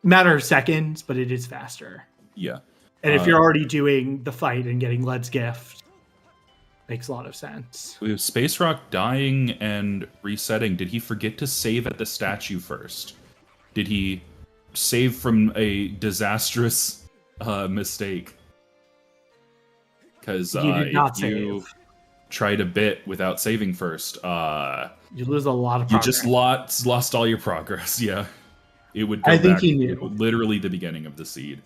matter of seconds, but it is faster. Yeah. And if you're already doing the fight and getting Led's gift, makes a lot of sense. We have SpaceRawk dying and resetting. Did he forget to save at the statue first? Did he save from a disastrous mistake? Because if you tried a bit without saving first, you lose a lot of progress. You just lost all your progress. Yeah, it would go I think back he knew. to literally the beginning of the seed.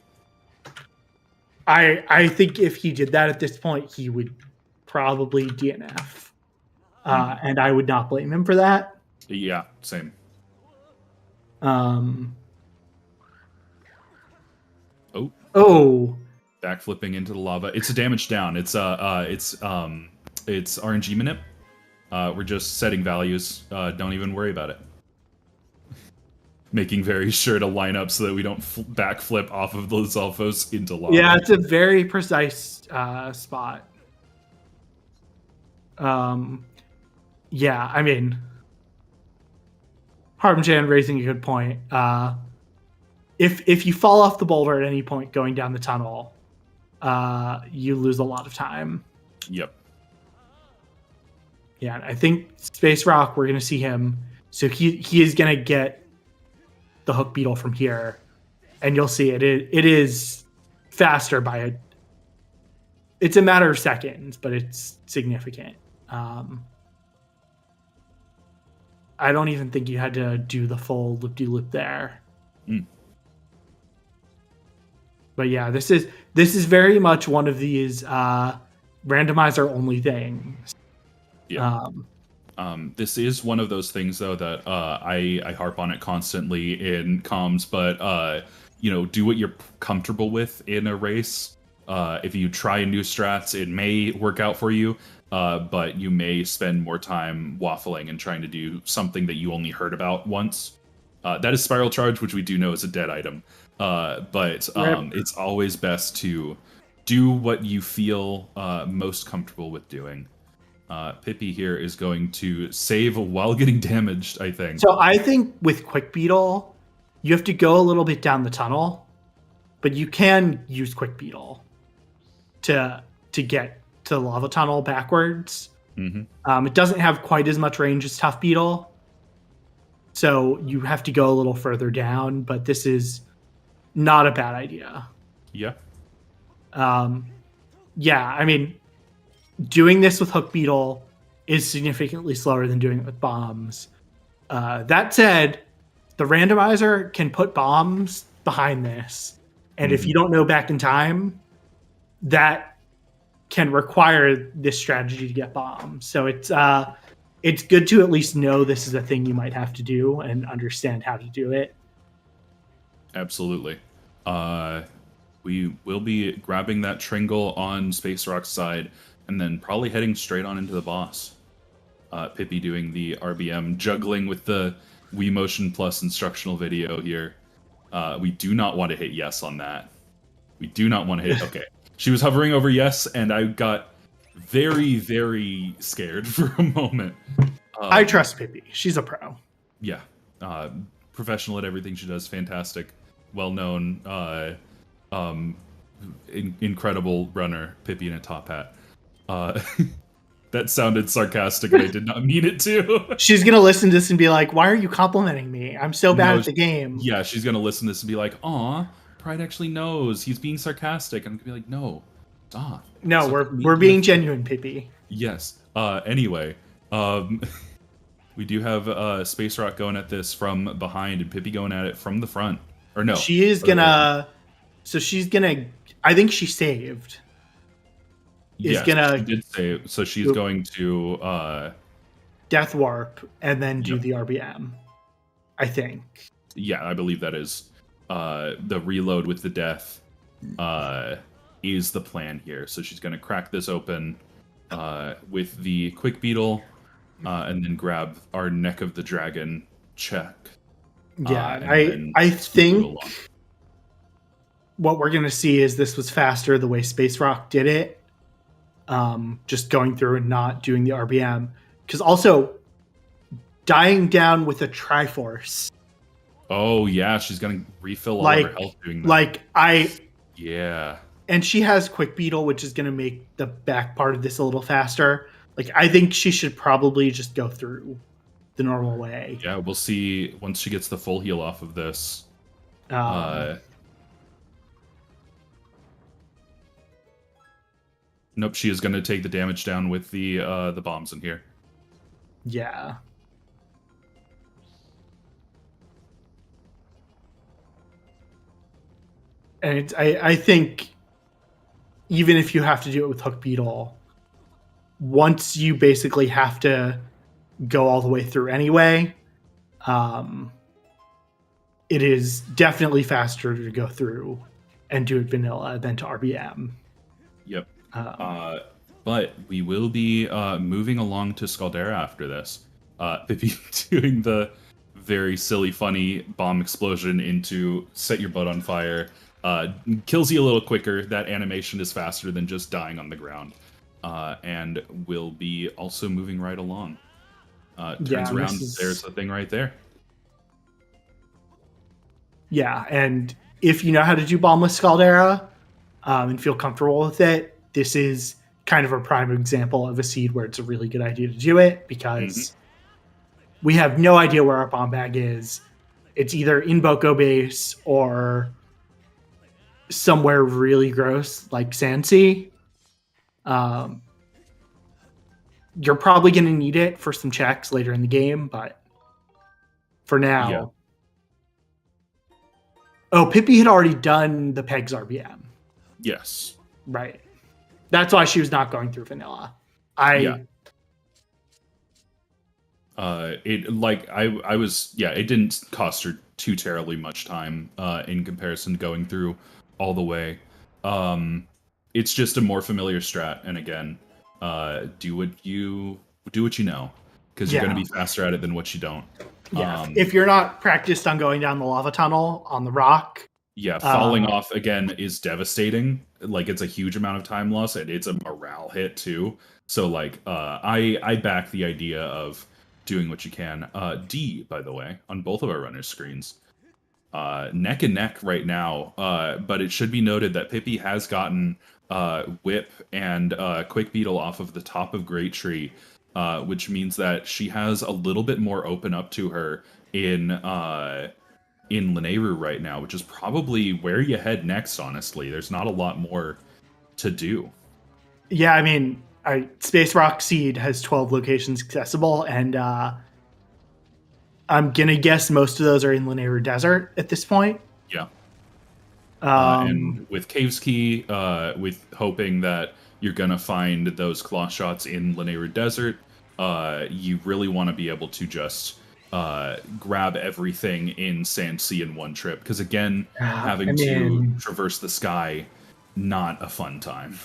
I think if he did that at this point, he would probably DNF. And I would not blame him for that. Yeah, same. Oh. Backflipping into the lava. It's a damage down. It's RNG manip. We're just setting values. Don't even worry about it. Making very sure to line up so that we don't backflip off of the Lizalfos into lava. Yeah, it's a very precise spot. Yeah, I mean, Harbinjan raising a good point. If you fall off the boulder at any point going down the tunnel, you lose a lot of time. Yep. Yeah, I think SpaceRawk, we're going to see him. So he is going to get the hook beetle from here, and you'll see it is faster by it's a matter of seconds, but it's significant. I don't even think you had to do the full loop-de-loop there. But yeah, this is very much one of these randomizer only things. Yeah. This is one of those things, though, that I harp on it constantly in comms, but do what you're comfortable with in a race. If you try new strats, it may work out for you, but you may spend more time waffling and trying to do something that you only heard about once. That is Spiral Charge, which we do know is a dead item. But it's always best to do what you feel most comfortable with doing. Pippi here is going to save while getting damaged, I think. So I think with Quick Beetle, you have to go a little bit down the tunnel, but you can use Quick Beetle to get to the lava tunnel backwards. Mm-hmm. It doesn't have quite as much range as Tough Beetle, so you have to go a little further down, but this is not a bad idea. Yeah. Yeah, I mean, doing this with Hook Beetle is significantly slower than doing it with bombs. That said, the randomizer can put bombs behind this. And if you don't know back in time, that can require this strategy to get bombs. So it's good to at least know this is a thing you might have to do and understand how to do it. Absolutely. We will be grabbing that Tringle on SpaceRawk's side and then probably heading straight on into the boss. Pippi doing the RBM, juggling with the Wii Motion Plus instructional video here. We do not want to hit yes on that. We do not want to hit... Okay. She was hovering over yes, and I got very, very scared for a moment. I trust Pippi. She's a pro. Yeah. Professional at everything she does. Fantastic. Well-known, incredible runner, PippyInATopHat. That sounded sarcastic, and I did not mean it to. She's going to listen to this and be like, why are you complimenting me? I'm so bad at the game. Yeah, she's going to listen to this and be like, aw, Pride actually knows. He's being sarcastic. I'm gonna be like, no, stop. No, Stop we're being genuine, Pippy. Yes. Anyway, we do have SpaceRawk going at this from behind and Pippy going at it from the front. Or no. She is gonna. So she's gonna. I think she saved. Yes, she did save. So she's going to Death Warp and then do the RBM. I think. Yeah, I believe that is the reload with the death is the plan here. So she's going to crack this open with the quick beetle and then grab our neck of the dragon check. Yeah, I think what we're going to see is this was faster the way SpaceRawk did it. Just going through and not doing the RBM. Because also, dying down with a Triforce. Oh, yeah, she's going to refill all of her health doing that. Yeah. And she has Quick Beetle, which is going to make the back part of this a little faster. Like, I think she should probably just go through the normal way. Yeah, we'll see once she gets the full heal off of this. Nope, she is going to take the damage down with the bombs in here. Yeah. And I think even if you have to do it with Hook Beetle, once you basically have to go all the way through anyway, it is definitely faster to go through and do it vanilla than to RBM. Yep. But we will be moving along to Scaldera after this. Pippy doing the very silly, funny bomb explosion into set your butt on fire. Kills you a little quicker. That animation is faster than just dying on the ground. And will be also moving right along. Turns around, there's the thing right there. Yeah, and if you know how to do Bombless Scaldera and feel comfortable with it, this is kind of a prime example of a seed where it's a really good idea to do it, because we have no idea where our bomb bag is. It's either in Boko base or somewhere really gross like Sansi. You're probably going to need it for some checks later in the game, but for now... Yeah. Oh, Pippy had already done the Pegs RBM. Yes. Right. That's why she was not going through vanilla. It didn't cost her too terribly much time in comparison to going through all the way. It's just a more familiar strat, and again, do what you know, because you're going to be faster at it than what you don't. Yeah. If you're not practiced on going down the lava tunnel on the rock. Yeah, falling off again is devastating. Like, it's a huge amount of time loss, and it's a morale hit too. So like, I back the idea of doing what you can. D, by the way, on both of our runners' screens, neck and neck right now. But it should be noted that Pippy has gotten Whip and Quick Beetle off of the top of Great Tree, which means that she has a little bit more open up to her in Lanayru right now, which is probably where you head next, honestly. There's not a lot more to do. Yeah, I mean, SpaceRawk Seed has 12 locations accessible, and I'm going to guess most of those are in Lanayru Desert at this point. Yeah. And with Cave's Key, with hoping that you're going to find those claw shots in Lanayru Desert, you really want to be able to just grab everything in Sansi in one trip. Because again, having to traverse the sky, not a fun time.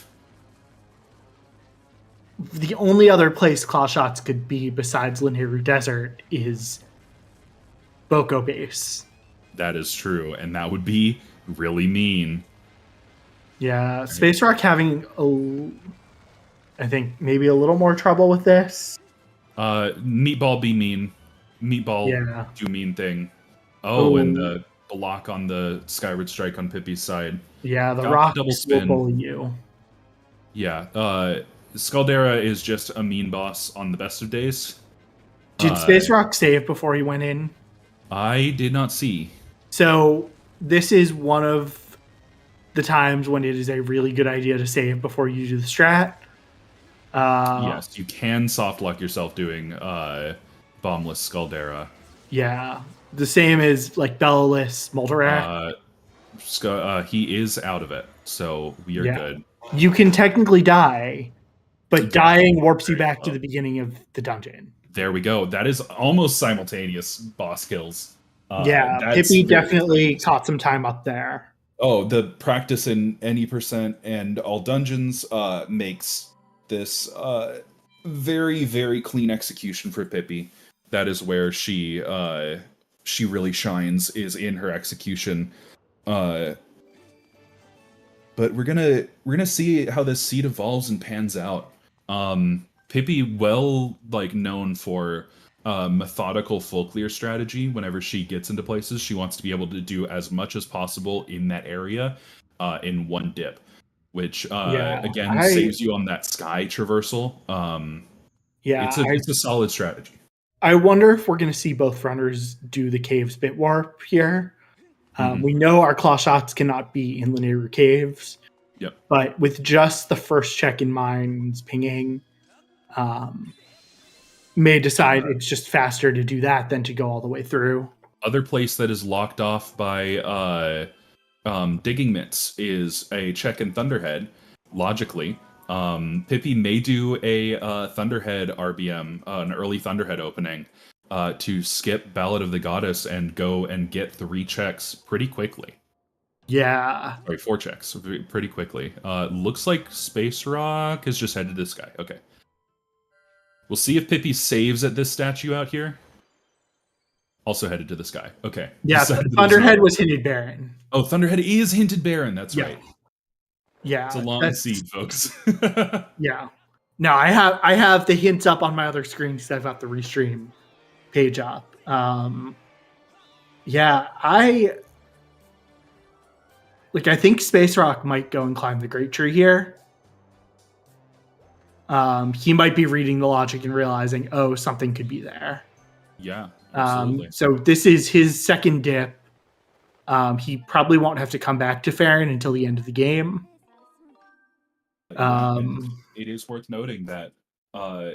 The only other place claw shots could be besides Lanayru Desert is Boko Base. That is true, and that would be really mean. Yeah, SpaceRawk having I think maybe a little more trouble with this. Meatball be mean. Meatball do mean thing. Oh, and the block on the Skyward Strike on Pippy's side. Yeah, the rock double spin will bully you. Yeah, Scaldera is just a mean boss on the best of days. Did SpaceRawk save before he went in? I did not see. So this is one of the times when it is a really good idea to save before you do the strat. Yes, you can soft lock yourself doing bombless Scaldera. Yeah. The same as like Bellaless, Moldarak. He is out of it, so we are good. You can technically die, but dying warps you back to Well, the beginning of the dungeon. there we go. That is almost simultaneous boss kills. Pippy definitely caught some time up there. Oh, the practice in any percent and all dungeons makes this very, very clean execution for Pippi. That is where she really shines, is in her execution. But we're gonna see how this seed evolves and pans out. Pippi, well, like, known for methodical full clear strategy. Whenever she gets into places, she wants to be able to do as much as possible in that area in one dip, which again saves you on that sky traversal. It's a solid strategy. I wonder if we're going to see both runners do the caves bit warp here. We know our claw shots cannot be in linear caves. Yep. But with just the first check in mines pinging, may decide it's just faster to do that than to go all the way through. Other place that is locked off by digging mitts is a check in Thunderhead. Logically, Pippi may do a Thunderhead RBM, an early Thunderhead opening, to skip Ballad of the Goddess and go and get 3 checks pretty quickly. Yeah. Sorry, 4 checks pretty quickly. Looks like SpaceRawk is just headed to the sky. Okay. We'll see if Pippi saves at this statue out here. Also headed to the sky. Okay. Yeah, Thunderhead was hinted Baron. Oh, Thunderhead is hinted Baron. That's right. Yeah. It's a long seed, folks. Yeah. No, I have the hints up on my other screen because I've got the restream page up. Yeah, I think SpaceRawk might go and climb the Great Tree here. He might be reading the logic and realizing, oh, something could be there. Yeah, absolutely. So this is his second dip. He probably won't have to come back to Farron until the end of the game. It is worth noting that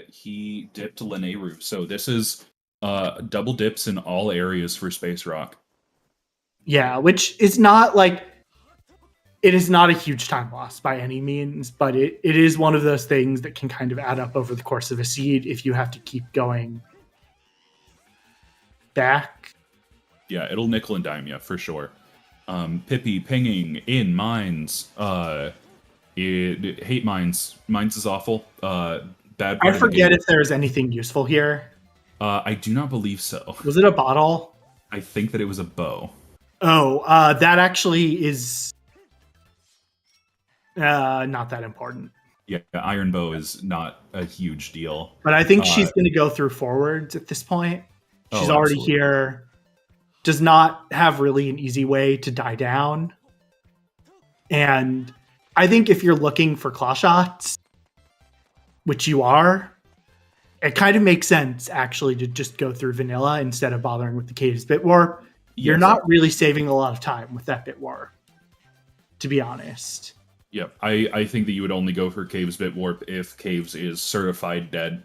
he dipped to Lineru, so this is double dips in all areas for SpaceRawk. Yeah, which is not like, it is not a huge time loss by any means, but it is one of those things that can kind of add up over the course of a seed if you have to keep going back. Yeah, it'll nickel and dime you for sure. Pippi pinging in mines. Hate mines. Mines is awful. Bad. I forget if there's anything useful here. I do not believe so. Was it a bottle? I think that it was a bow. Oh, that actually is not that important. Yeah, iron bow is not a huge deal. But I think she's going to go through forwards at this point. She's already here. Does not have really an easy way to die down. And I think if you're looking for claw shots, which you are, it kind of makes sense actually to just go through vanilla instead of bothering with the caves bit warp. You're not really saving a lot of time with that bit warp, to be honest. Yep, I think that you would only go for Caves bit warp if Caves is certified dead,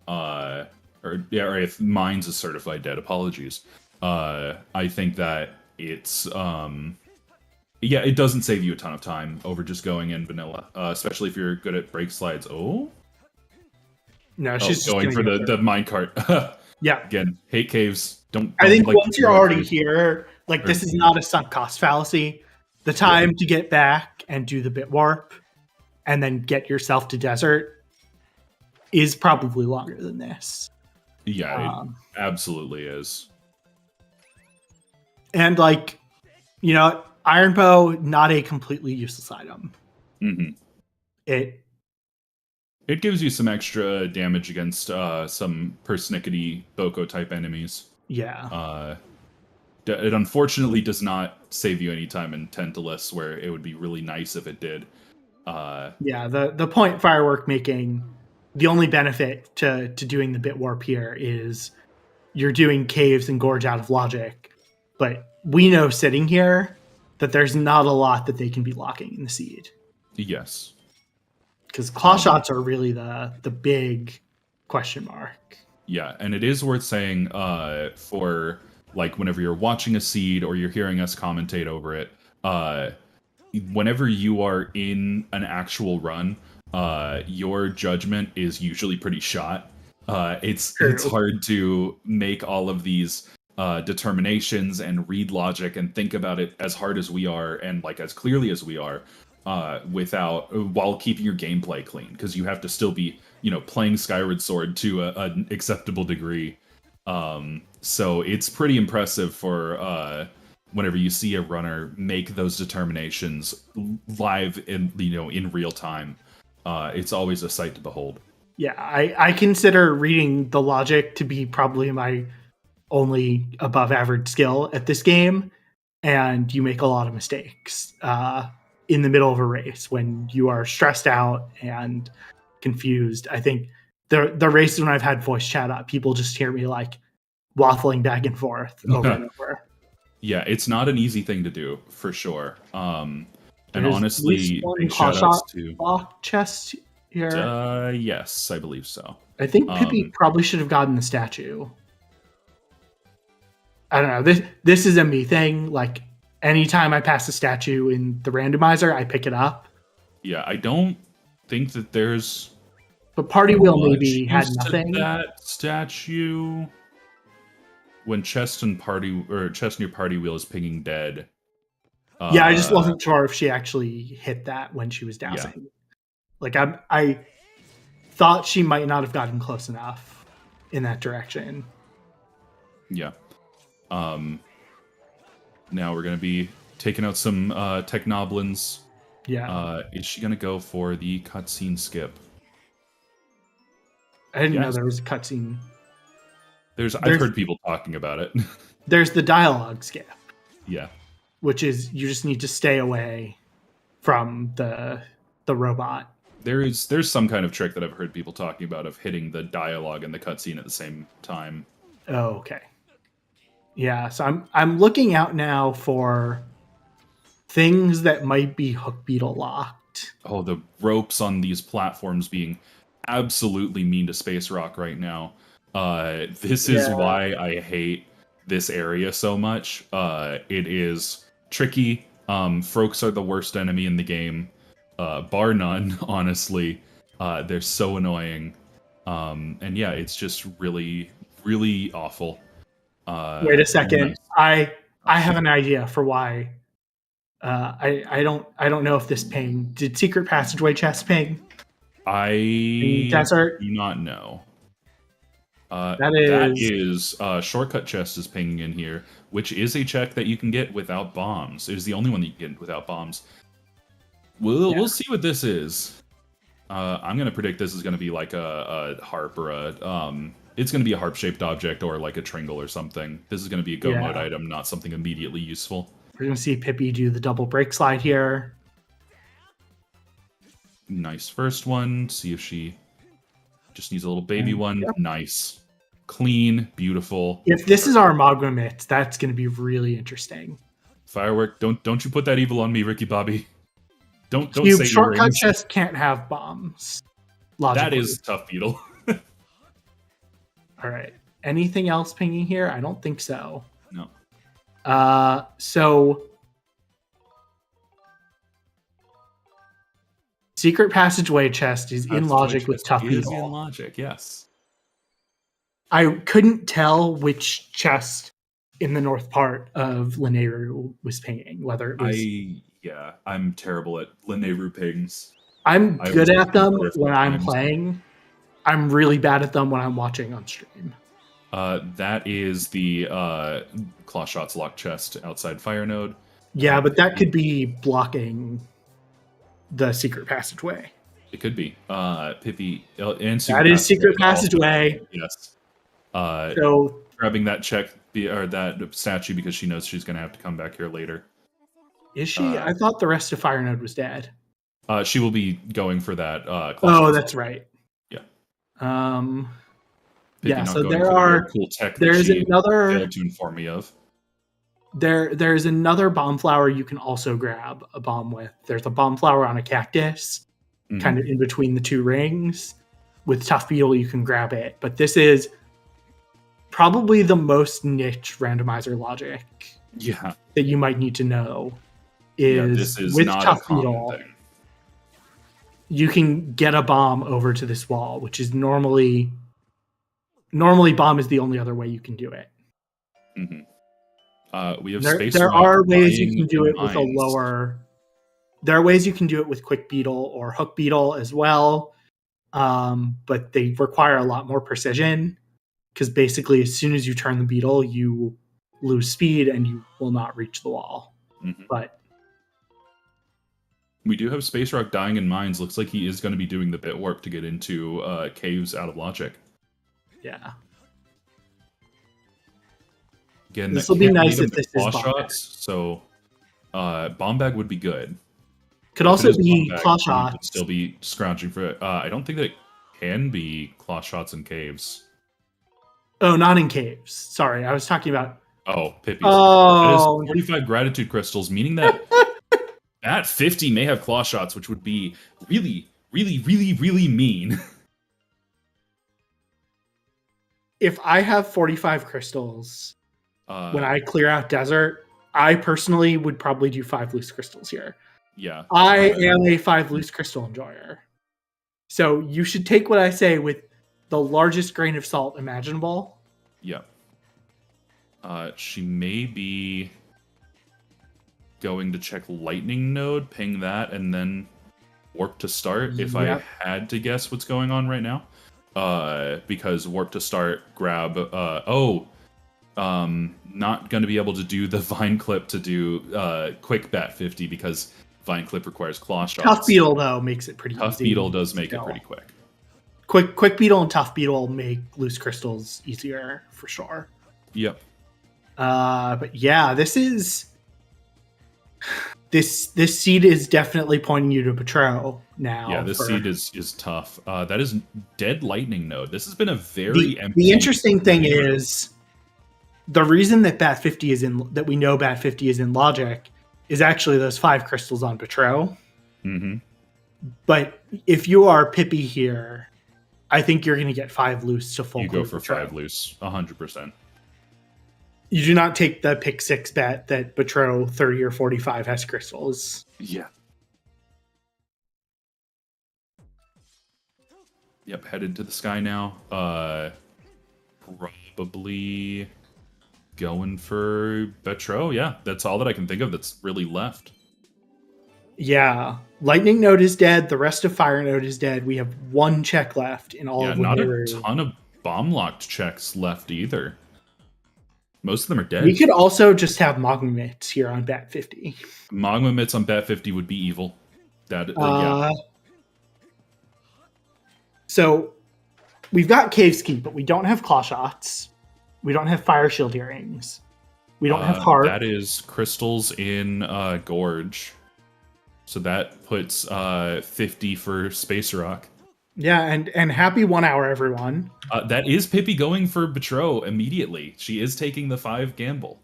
or if Mines is certified dead. Apologies. I think that it's it doesn't save you a ton of time over just going in vanilla, especially if you're good at break slides. Oh, no, she's going for the minecart. Yeah, again, hate Caves. Don't I think like once you're already here, this is not a sunk cost fallacy. The time to get back and do the bit warp and then get yourself to desert is probably longer than this. Yeah, it absolutely is. And Iron Bow, not a completely useless item. Mm-hmm. It gives you some extra damage against some persnickety Boko type enemies. Yeah. It unfortunately does not save you any time in Tentalus, where it would be really nice if it did. The point firework making, the only benefit to doing the bit warp here is you're doing caves and gorge out of logic. But we know sitting here, that there's not a lot that they can be locking in the seed. Yes. Because claw shots are really the big question mark. Yeah, and it is worth saying for like whenever you're watching a seed or you're hearing us commentate over it, whenever you are in an actual run, your judgment is usually pretty shot. It's hard to make all of these determinations and read logic and think about it as hard as we are and like as clearly as we are while keeping your gameplay clean, because you have to still be playing Skyward Sword to an acceptable degree. So it's pretty impressive for whenever you see a runner make those determinations live in in real time. It's always a sight to behold. Yeah, I consider reading the logic to be probably my only above average skill at this game, and you make a lot of mistakes in the middle of a race when you are stressed out and confused. I think the races when I've had voice chat up, people just hear me like waffling back and forth over and over. Yeah, it's not an easy thing to do for sure. And There's honestly, one shout outs to lock chest here. Yes, I believe so. I think Pippi probably should have gotten the statue. I don't know. This is a me thing. Like anytime I pass a statue in the randomizer, I pick it up. Yeah, I don't think that there's. But Party Wheel maybe had nothing. That statue. When chest near Party Wheel is pinging dead. Yeah, I just wasn't sure if she actually hit that when she was dousing. Yeah. Like I thought she might not have gotten close enough in that direction. Yeah. Now we're gonna be taking out some Technoblins. Yeah. Is she gonna go for the cutscene skip? I didn't know there was a cutscene. I've heard people talking about it. There's the dialogue skip. Yeah. Which is you just need to stay away from the robot. There's some kind of trick that I've heard people talking about of hitting the dialogue and the cutscene at the same time. Oh, okay. Yeah, so I'm looking out now for things that might be hook beetle locked. Oh, the ropes on these platforms being absolutely mean to SpaceRawk right now. This is why I hate this area so much. It is tricky. Froaks are the worst enemy in the game, bar none, honestly. They're so annoying. And yeah, it's just really, really awful. Wait a second. Nice. I have an idea for why. I don't know if this ping. Did Secret Passageway chest ping? I desert? Do not know. That is Shortcut Chest is pinging in here, which is a check that you can get without bombs. It is the only one that you can get without bombs. We'll see what this is. I'm gonna predict this is gonna be like a harp or it's gonna be a harp-shaped object or like a tringle or something. This is gonna be a go mode item, not something immediately useful. We're gonna see Pippi do the double break slide here. Nice first one. See if she just needs a little baby one. Yep. Nice. Clean. Beautiful. If this is our Magma Mitt, that's going to be really interesting. Firework. Don't you put that evil on me, Ricky Bobby. Don't Cube, say Shortcut Chest can't have bombs. Logically. That is tough, Beetle. All right. Anything else pinging here? I don't think so. No. So Secret Passageway chest is in logic with Tough Beetle. In logic, yes. I couldn't tell which chest in the north part of Lineru was pinging, whether it was... I'm terrible at Lineru pings. I'm good at them when I'm playing. I'm really bad at them when I'm watching on stream. That is the Claw Shots lock chest outside Fire Node. Yeah, but that could be blocking the Secret Passageway. It could be. Pippi and that is Secret Passageway. Yes. So grabbing that check or that statue because she knows she's going to have to come back here later. Is she? I thought the rest of Fire Node was dead. She will be going for that. That's right. Yeah. Yeah. So there are. Cool tech there's another to inform me of. There's another bomb flower you can also grab a bomb with. There's a bomb flower on a cactus, kind of in between the two rings. With Tough Beetle, you can grab it. But this is probably the most niche randomizer logic that you might need to know. This is with not Tough a common Beetle, thing. you can get a bomb over to this wall, which is normally bomb is the only other way you can do it. We have there are ways you can do it with a lower. There are ways you can do it with Quick Beetle or Hook Beetle as well, but they require a lot more precision because basically as soon as you turn the beetle, you lose speed and you will not reach the wall. But we do have SpaceRawk dying in mines. Looks like he is going to be doing the bit warp to get into caves out of logic. Yeah. Again, this will be nice if this is claw shots. So bomb bag would be good. Could also be claw shots. Would still be scrounging for it. I don't think that it can be claw shots in caves. Oh, not in caves. Sorry, I was talking about. Oh, Pippies. Oh, that is 45 gratitude crystals, meaning that that 50 may have claw shots, which would be really, really, really, really mean. If I have 45 crystals when I clear out desert, I personally would probably do 5 loose crystals here. Yeah. I am a 5 loose crystal enjoyer. So you should take what I say with the largest grain of salt imaginable. Yeah. She may be going to check lightning node, ping that, and then warp to start if I had to guess what's going on right now. Because warp to start, grab, not going to be able to do the vine clip to do quick bat 50 because vine clip requires claw shots. Tough Beetle, though, makes it pretty easy. Tough Beetle does make it pretty quick. Quick Beetle and Tough Beetle make loose crystals easier, for sure. Yep. But yeah, this seed is definitely pointing you to Petro now. Yeah, this seed is tough. That is dead lightning node. This has been a very empty. The interesting thing is the reason that Bat 50 is in that we know Bat 50 is in logic is actually those 5 crystals on Petro. But if you are Pippi here, I think you're going to get 5 loose to full. You go for Petro. 5 loose, 100%. You do not take the pick 6 bet that Petro 30 or 45 has crystals. Yeah. Yep, head into the sky now. Probably going for Petro. Yeah, that's all that I can think of that's really left. Yeah. Lightning node is dead. The rest of fire node is dead. We have 1 check left in all of not a ton of bomb locked checks left either. Most of them are dead. We could also just have Magma Mitts here on Bat 50. Magma Mitts on Bat 50 would be evil. So we've got Cave Ski, but we don't have Claw Shots. We don't have Fire Shield Earrings. We don't have Heart. That is crystals in Gorge. So that puts 50 for SpaceRawk. Yeah, and happy 1 hour, everyone. That is Pippi going for Betro immediately. She is taking the 5 gamble,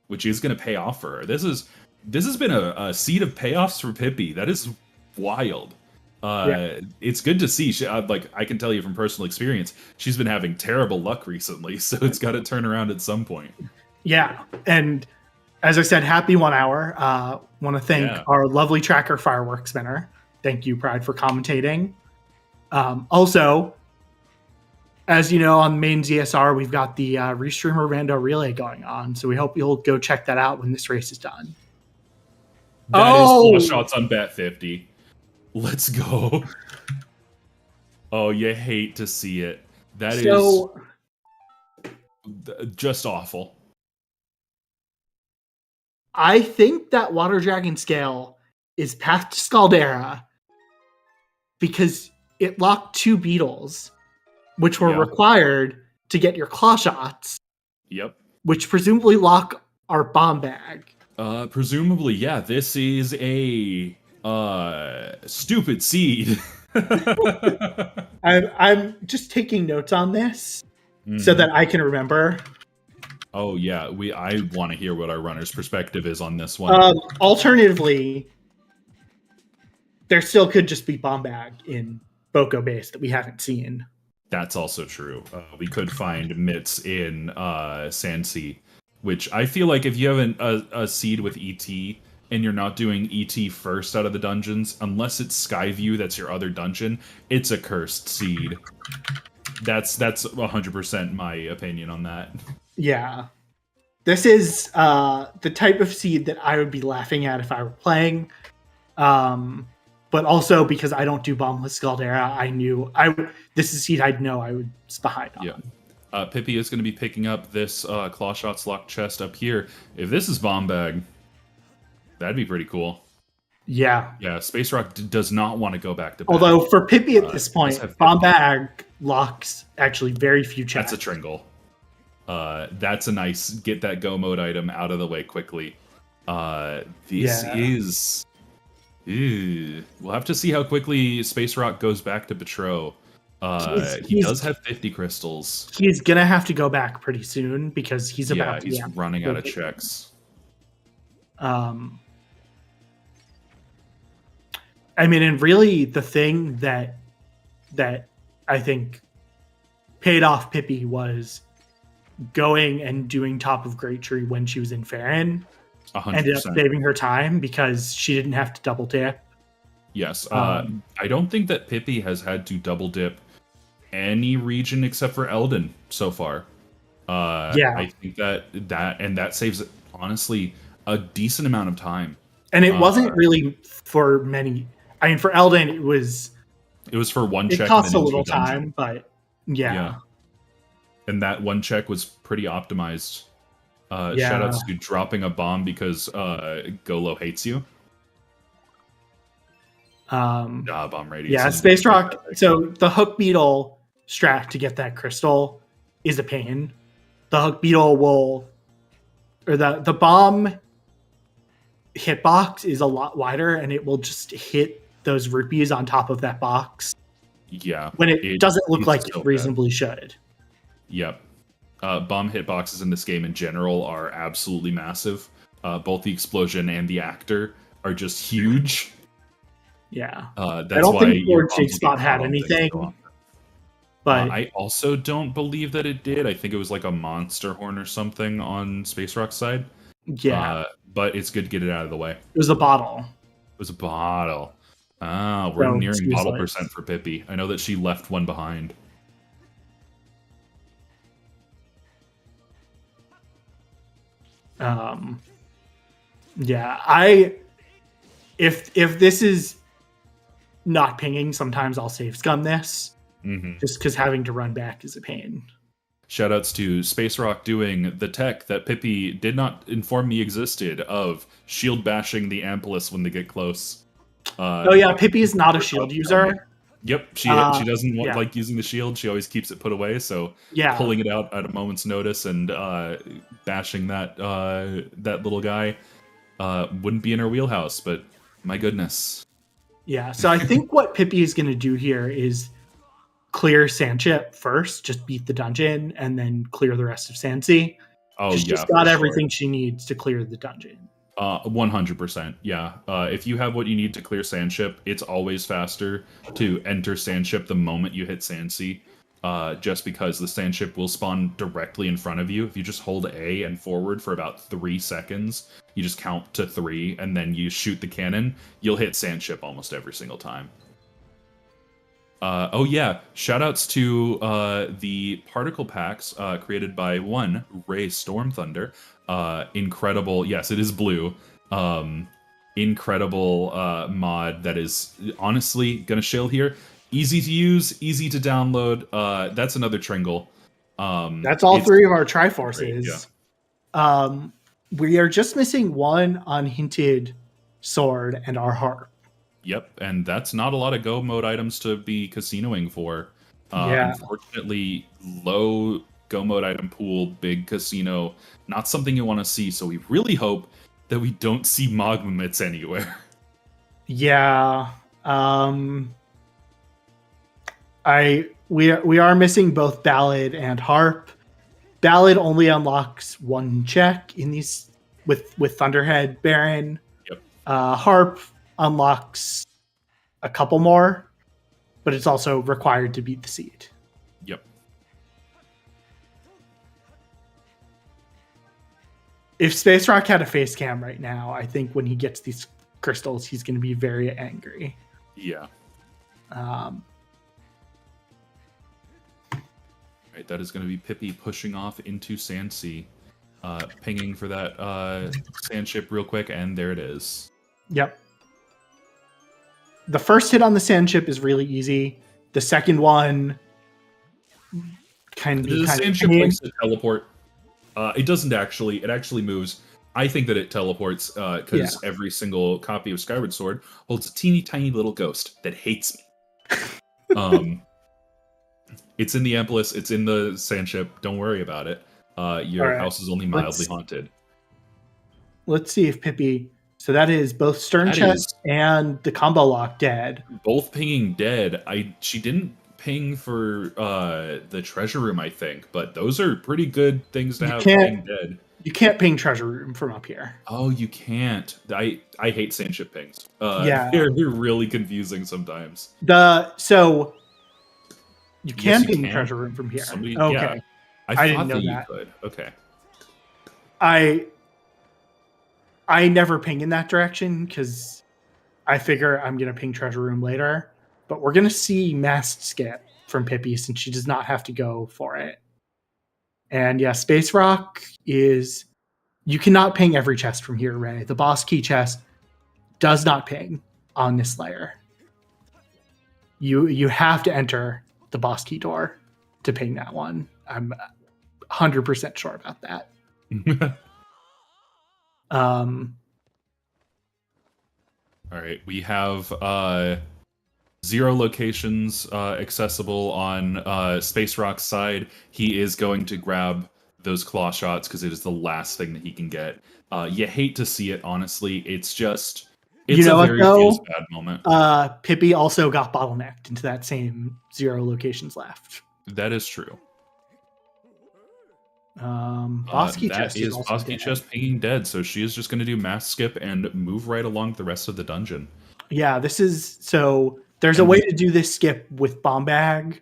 which is going to pay off for her. This has been a seed of payoffs for Pippi. That is wild. It's good to see. I can tell you from personal experience, she's been having terrible luck recently, so it's got to turn around at some point. Yeah, and as I said, happy 1 hour. Want to thank our lovely tracker Fireworks Spinner. Thank you, Pride, for commentating. Also, as you know, on main ZSR, we've got the Restreamer Rando Relay going on, so we hope you'll go check that out when this race is done. That is full shots on Bat 50. Let's go. Oh, you hate to see it. That is just awful. I think that Water Dragon scale is Path to Scaldera because it locked 2 beetles, which were required to get your claw shots. Yep. Which presumably lock our bomb bag. Presumably, yeah. This is a stupid seed. I'm just taking notes on this so that I can remember. Oh yeah, I want to hear what our runner's perspective is on this one. Alternatively, there still could just be bomb bag in Boko base that we haven't seen. That's also true. We could find mitts in Sandsea, which I feel like if you have a seed with ET and you're not doing ET first out of the dungeons, unless it's Skyview, that's your other dungeon, it's a cursed seed. That's 100% my opinion on that. Yeah. This is the type of seed that I would be laughing at if I were playing. But also because I don't do bombless Scaldera, I knew this is a seed I'd know I was behind on. Yeah. Pippi is going to be picking up this Claw Shots locked chest up here. If this is bomb bag, that'd be pretty cool. Yeah. Yeah, SpaceRawk does not want to go back to back. Although for Pippi at this point, bomb bag locks actually very few chests. That's a Tringle. That's a nice get that go mode item out of the way quickly. This is... Ew. We'll have to see how quickly SpaceRawk goes back to Betro. He does have 50 crystals. He's gonna have to go back pretty soon because he's he's running out of checks. I mean, and really the thing that I think paid off Pippi was going and doing Top of Great Tree when she was in Farron. 100%. Ended up saving her time because she didn't have to double dip. Yes. I don't think that Pippi has had to double dip any region except for Eldon so far. I think that saves, honestly, a decent amount of time. And it wasn't really for many. I mean, for Eldon, it was for one check. It cost a little time, but yeah. And that one check was pretty optimized. Shout outs to dropping a bomb because Golo hates you. Bomb radius. Yeah, SpaceRawk. So the Hook Beetle strat to get that crystal is a pain. The Hook Beetle the bomb hitbox is a lot wider, and it will just hit those rupees on top of that box. Yeah, when it doesn't look like it reasonably should. Yep. Bomb hitboxes in this game in general are absolutely massive. Both the explosion and the actor are just huge. Yeah. That's I don't why think Lord Shakespot had anything. But I also don't believe that it did. I think it was like a monster horn or something on SpaceRawk's side. Yeah. But it's good to get it out of the way. It was a bottle. It was a bottle. We're nearing bottle percent for Pippi. I know that she left one behind. If this is not pinging, sometimes I'll save scum this, just because having to run back is a pain. Shoutouts to SpaceRawk doing the tech that Pippi did not inform me existed of shield bashing the Ampulus when they get close. Pippi is not a shield user. Yep, she doesn't like using the shield. She always keeps it put away. So pulling it out at a moment's notice and bashing that little guy wouldn't be in her wheelhouse. But my goodness. Yeah. So I think what Pippi is going to do here is clear Sandchip first, just beat the dungeon, and then clear the rest of Sandsea. She's got everything she needs to clear the dungeon. 100%. Yeah. If you have what you need to clear Sandship, it's always faster to enter Sandship the moment you hit Sandsea. Just because the Sandship will spawn directly in front of you. If you just hold A and forward for about 3 seconds, you just count to 3 and then you shoot the cannon, you'll hit Sandship almost every single time. Shoutouts to the particle packs created by Ray Storm Thunder. Incredible. Yes, it is blue. Incredible mod that is honestly gonna shill here. Easy to use, easy to download. That's another Tringle. That's all 3 of our Triforces. Yeah. We are just missing one unhinted sword and our harp. Yep, and that's not a lot of go mode items to be casinoing for. Unfortunately, low go mode item pool, big casino, not something you want to see. So we really hope that we don't see magma mitts anywhere. Yeah, we are missing both ballad and harp. Ballad only unlocks one check in these with Thunderhead Baron. Yep. Harp unlocks a couple more, but it's also required to beat the seed. Yep. If SpaceRawk had a face cam right now, I think when he gets these crystals, he's going to be very angry. Yeah. Right, that is going to be Pippi pushing off into Sand Sea, pinging for that sand ship real quick, and there it is. Yep. The first hit on the sand ship is really easy. The second one The sand ship likes to teleport. It doesn't actually. It actually moves. I think that it teleports because every single copy of Skyward Sword holds a teeny tiny little ghost that hates me. It's in the Empress. It's in the sand ship. Don't worry about it. Your house is only mildly haunted. Let's see if Pippi. So that is both Stern Chest and the combo lock dead. Both pinging dead. She didn't ping for the treasure room, I think, but those are pretty good things to have ping dead. You can't ping treasure room from up here. Oh, you can't. I hate sand ship pings. They're really confusing sometimes. So you can ping treasure room from here. Okay. Yeah. I didn't know that you could. Okay. I never ping in that direction because I figure I'm going to ping treasure room later. But we're going to see masked skip from Pippi since she does not have to go for it. And yeah, SpaceRawk is... You cannot ping every chest from here, Ray. The boss key chest does not ping on this layer. You have to enter the boss key door to ping that one. I'm 100% sure about that. All right, we have 0 locations accessible on SpaceRawk's side. He is going to grab those claw shots because it is the last thing that he can get. You hate to see it, honestly. It's just a very feels bad moment. Pippi also got bottlenecked into that same 0 locations left. That is true. Bosky chest is Bosky chest pinging dead, so she is just going to do mass skip and move right along the rest of the dungeon. Yeah, there's a way to do this skip with bomb bag,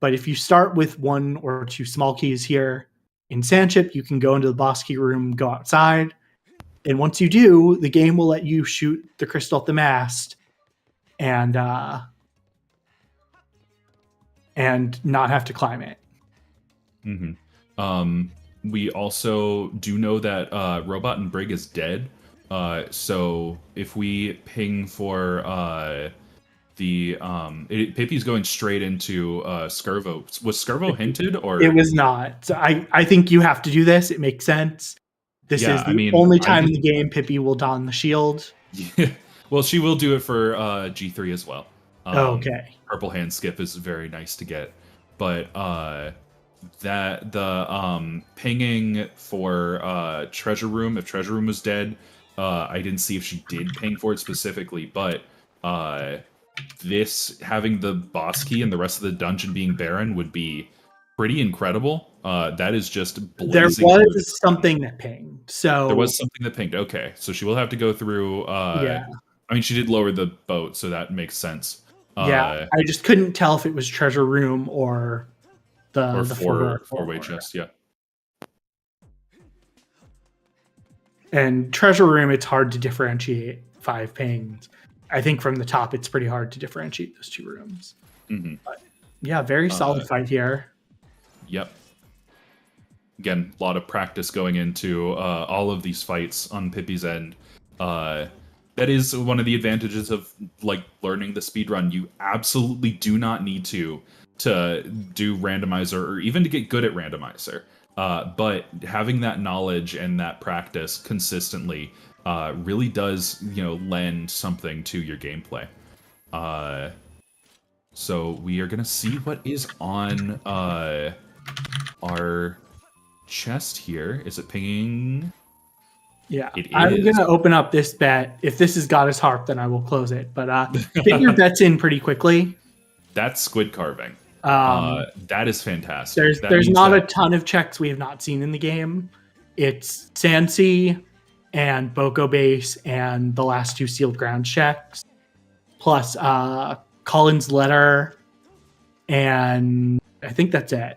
but if you start with 1 or 2 small keys here in Sandship, you can go into the boss key room, go outside, and once you do, the game will let you shoot the crystal at the mast and not have to climb it. Mm-hmm. We also do know that Robot and Brig is dead. So if we ping for Pippi's going straight into Skirvo. Was Skirvo hinted or it was not? So I think you have to do this. It makes sense. This is the only time in the game Pippi will don the shield. Yeah. Well, she will do it for G3 as well. Okay. Purple hand skip is very nice to get, but that the pinging for treasure room, if treasure room was dead, I didn't see if she did ping for it specifically, but this having the boss key and the rest of the dungeon being barren would be pretty incredible. That is just blazing. There was something that pinged. So there was something that pinged. Okay, so she will have to go through. I mean, she did lower the boat, so that makes sense. I just couldn't tell if it was treasure room or the four-way chest. Yeah. And treasure room, it's hard to differentiate 5 pings. I think from the top, it's pretty hard to differentiate those 2 rooms. Mm-hmm. But yeah, very solid fight here. Yep. Again, a lot of practice going into all of these fights on Pippi's end. That is one of the advantages of learning the speedrun. You absolutely do not need to do randomizer or even to get good at randomizer. But having that knowledge and that practice consistently really does, lend something to your gameplay. So we are going to see what is on our chest here. Is it pinging? Yeah, I'm going to open up this bet. If this is Goddess Harp, then I will close it. But get your bets in pretty quickly. That's squid carving. That is fantastic. There's not a ton of checks we have not seen in the game. It's Sansi and Boko Base and the last 2 sealed ground checks, plus Colin's letter, and I think that's it.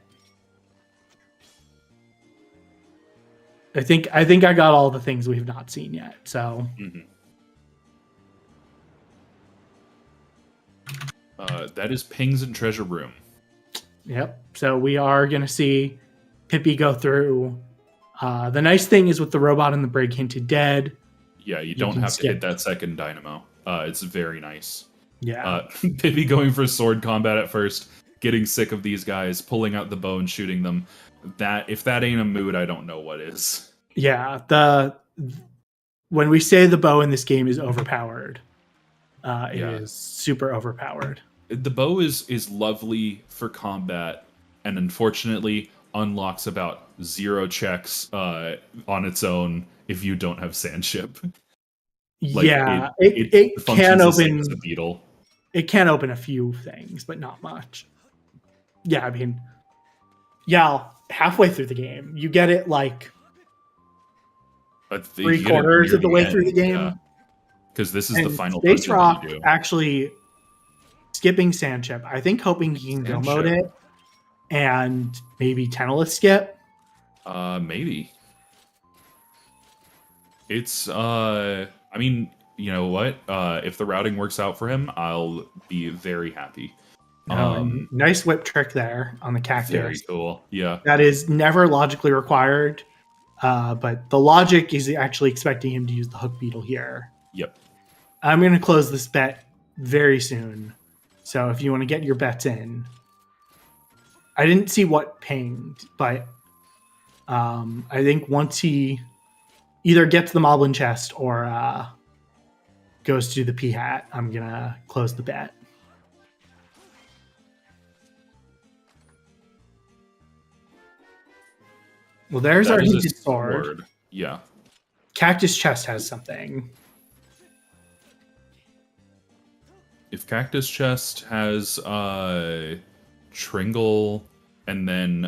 I think I got all the things we've not seen yet. So that is Pings and Treasure Room. Yep. So we are gonna see Pippi go through. The nice thing is with the robot and the break hinted dead. Yeah, you don't have to hit that second dynamo. It's very nice. Yeah. Pippi going for sword combat at first, getting sick of these guys, pulling out the bow and shooting them. That if that ain't a mood, I don't know what is. Yeah. When we say the bow in this game is overpowered, it is super overpowered. The bow is lovely for combat, and unfortunately unlocks about 0 checks on its own if you don't have Sandship. It can open as a beetle. It can open a few things, but not much. Yeah, I mean, halfway through the game, you get it like 3/4 of the way through the game. Because this is the final. SpaceRawk actually skipping Sandship. I think hoping he can go mode it and maybe Tentaclus skip. Maybe. It's I mean, you know what? If the routing works out for him, I'll be very happy. Nice whip trick there on the cactus. Very cool. Yeah. That is never logically required. But the logic is actually expecting him to use the hook beetle here. Yep. I'm going to close this bet very soon. So if you want to get your bets in, I didn't see what pinged, but I think once he either gets the Moblin chest or goes to the P-hat, I'm going to close the bet. Well, there's our hinted sword. Yeah. Cactus chest has something. If Cactus chest has Tringle and then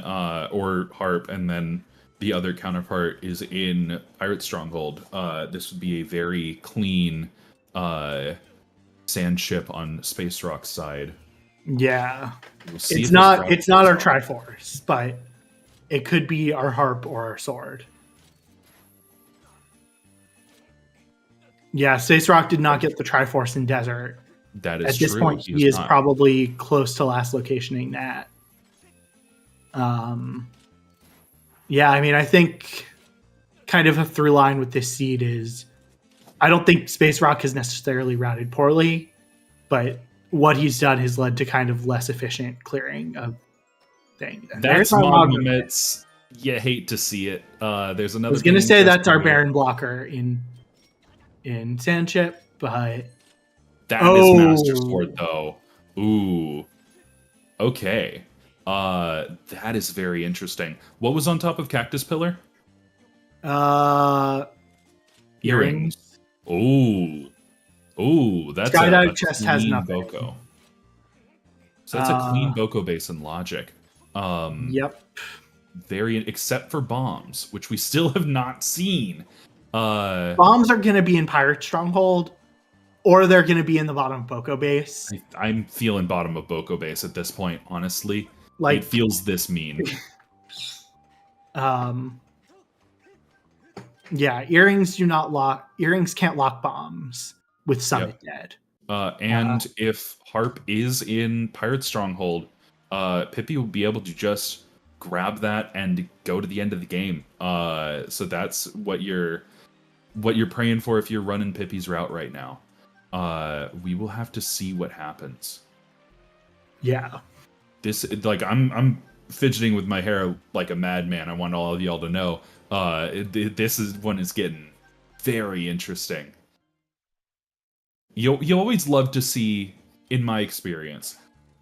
or Harp, and then the other counterpart is in Pirate Stronghold, this would be a very clean sand ship on SpaceRawk's side. Yeah. It's not our Triforce, but it could be our Harp or our sword. Yeah, SpaceRawk did not get the Triforce in Desert. That is At this point, he is probably close to last locationing that. Yeah, I mean, I think kind of a through line with this seed is I don't think SpaceRawk has necessarily routed poorly, but what he's done has led to kind of less efficient clearing of things. That's Monuments. You hate to see it. There's another. I was going to say that's our Baron blocker in Sandship, but that is Master Sword though. Ooh. Okay. That is very interesting. What was on top of Cactus Pillar? Earrings. Ooh. Ooh, that's Skydive chest has nothing. Boko. So that's a clean Boko base in Logic. Yep. Except for bombs, which we still have not seen. Bombs are going to be in Pirate Stronghold, or they're going to be in the bottom of Boko base. I'm feeling bottom of Boko base at this point, honestly. Like, it feels this mean. Yeah, earrings do not lock. Earrings can't lock bombs with Summit dead. And if Harp is in Pirate Stronghold, Pippi will be able to just grab that and go to the end of the game. So that's what you're praying for if you're running Pippi's route right now. We will have to see what happens. Yeah. This, like, I'm fidgeting with my hair like a madman. I want all of y'all to know. This is when it's getting very interesting. You always love to see, in my experience,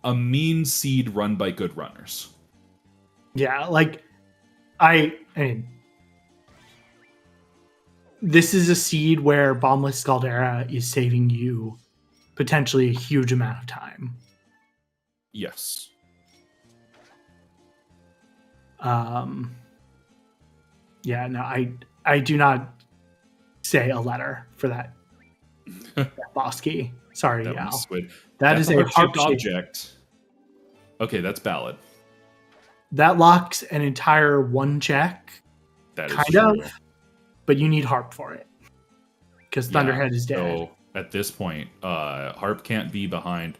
a mean seed run by good runners. Yeah, like I mean, this is a seed where Bombless Scaldera is saving you potentially a huge amount of time. Yes. Yeah, no, I do not say a letter for that, that boss key. Sorry, That Yao. one's squid. That is That's a heart-shaped harp-shaped object. Okay, that's valid. that locks an entire one check, That is kind true. of, but you need harp for it because Thunderhead is dead. So at this point, harp can't be behind.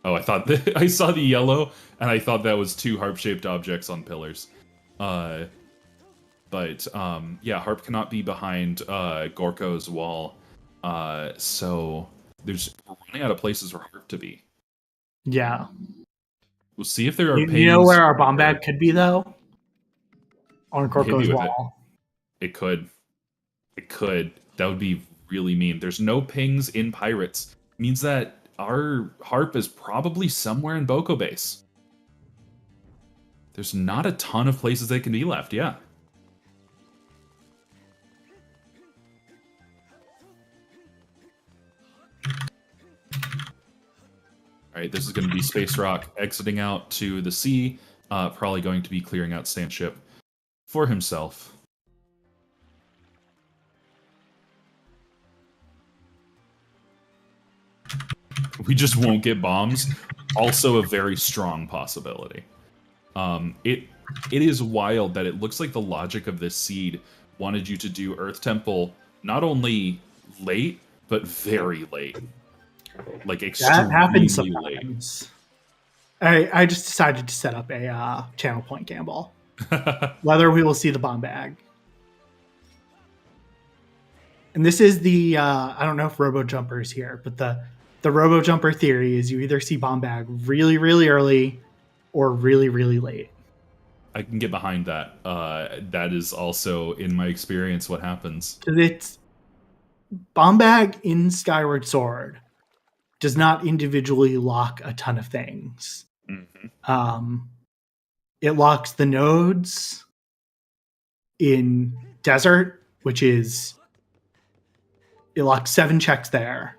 Oh, I thought that I saw the yellow, and I thought that was two harp-shaped objects on pillars. But yeah, harp cannot be behind Gorko's wall. So we're running out of places for harp to be. Yeah. We'll see if there are You know where our bomb or- bag could be though? On Hit me Gorko's with wall. It could. It could. That would be really mean. There's no pings in Pirates. Means that our harp is probably somewhere in Boko Base. There's not a ton of places they can be left, yeah. Alright, this is going to be SpaceRawk exiting out to the sea. Probably going to be clearing out Sandship for himself. We just won't get bombs. Also a very strong possibility. It is wild that it looks like the logic of this seed wanted you to do Earth Temple not only late, but very late. Like extremely That happens late. sometimes. I just decided to set up a channel point gamble. Whether we will see the bomb bag. And this is the I don't know if Robo Jumper is here, but the Robo Jumper theory is you either see bomb bag really, really early or really, really late. I can get behind that. That is also, in my experience, what happens. It's bomb bag in Skyward Sword does not individually lock a ton of things. Mm-hmm. It locks the nodes in Desert, which is it locks 7 checks there,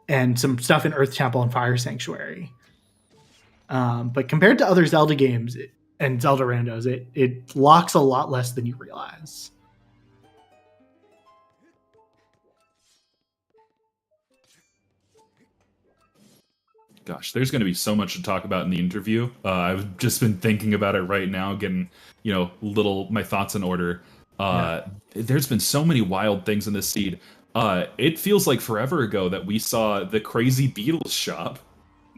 and some stuff in Earth Temple and Fire Sanctuary. But compared to other Zelda games and Zelda randos, it locks a lot less than you realize. Gosh, there's going to be so much to talk about in the interview. I've just been thinking about it right now, getting my thoughts in order. There's been so many wild things in this seed. It feels like forever ago that we saw the crazy Beatles shop.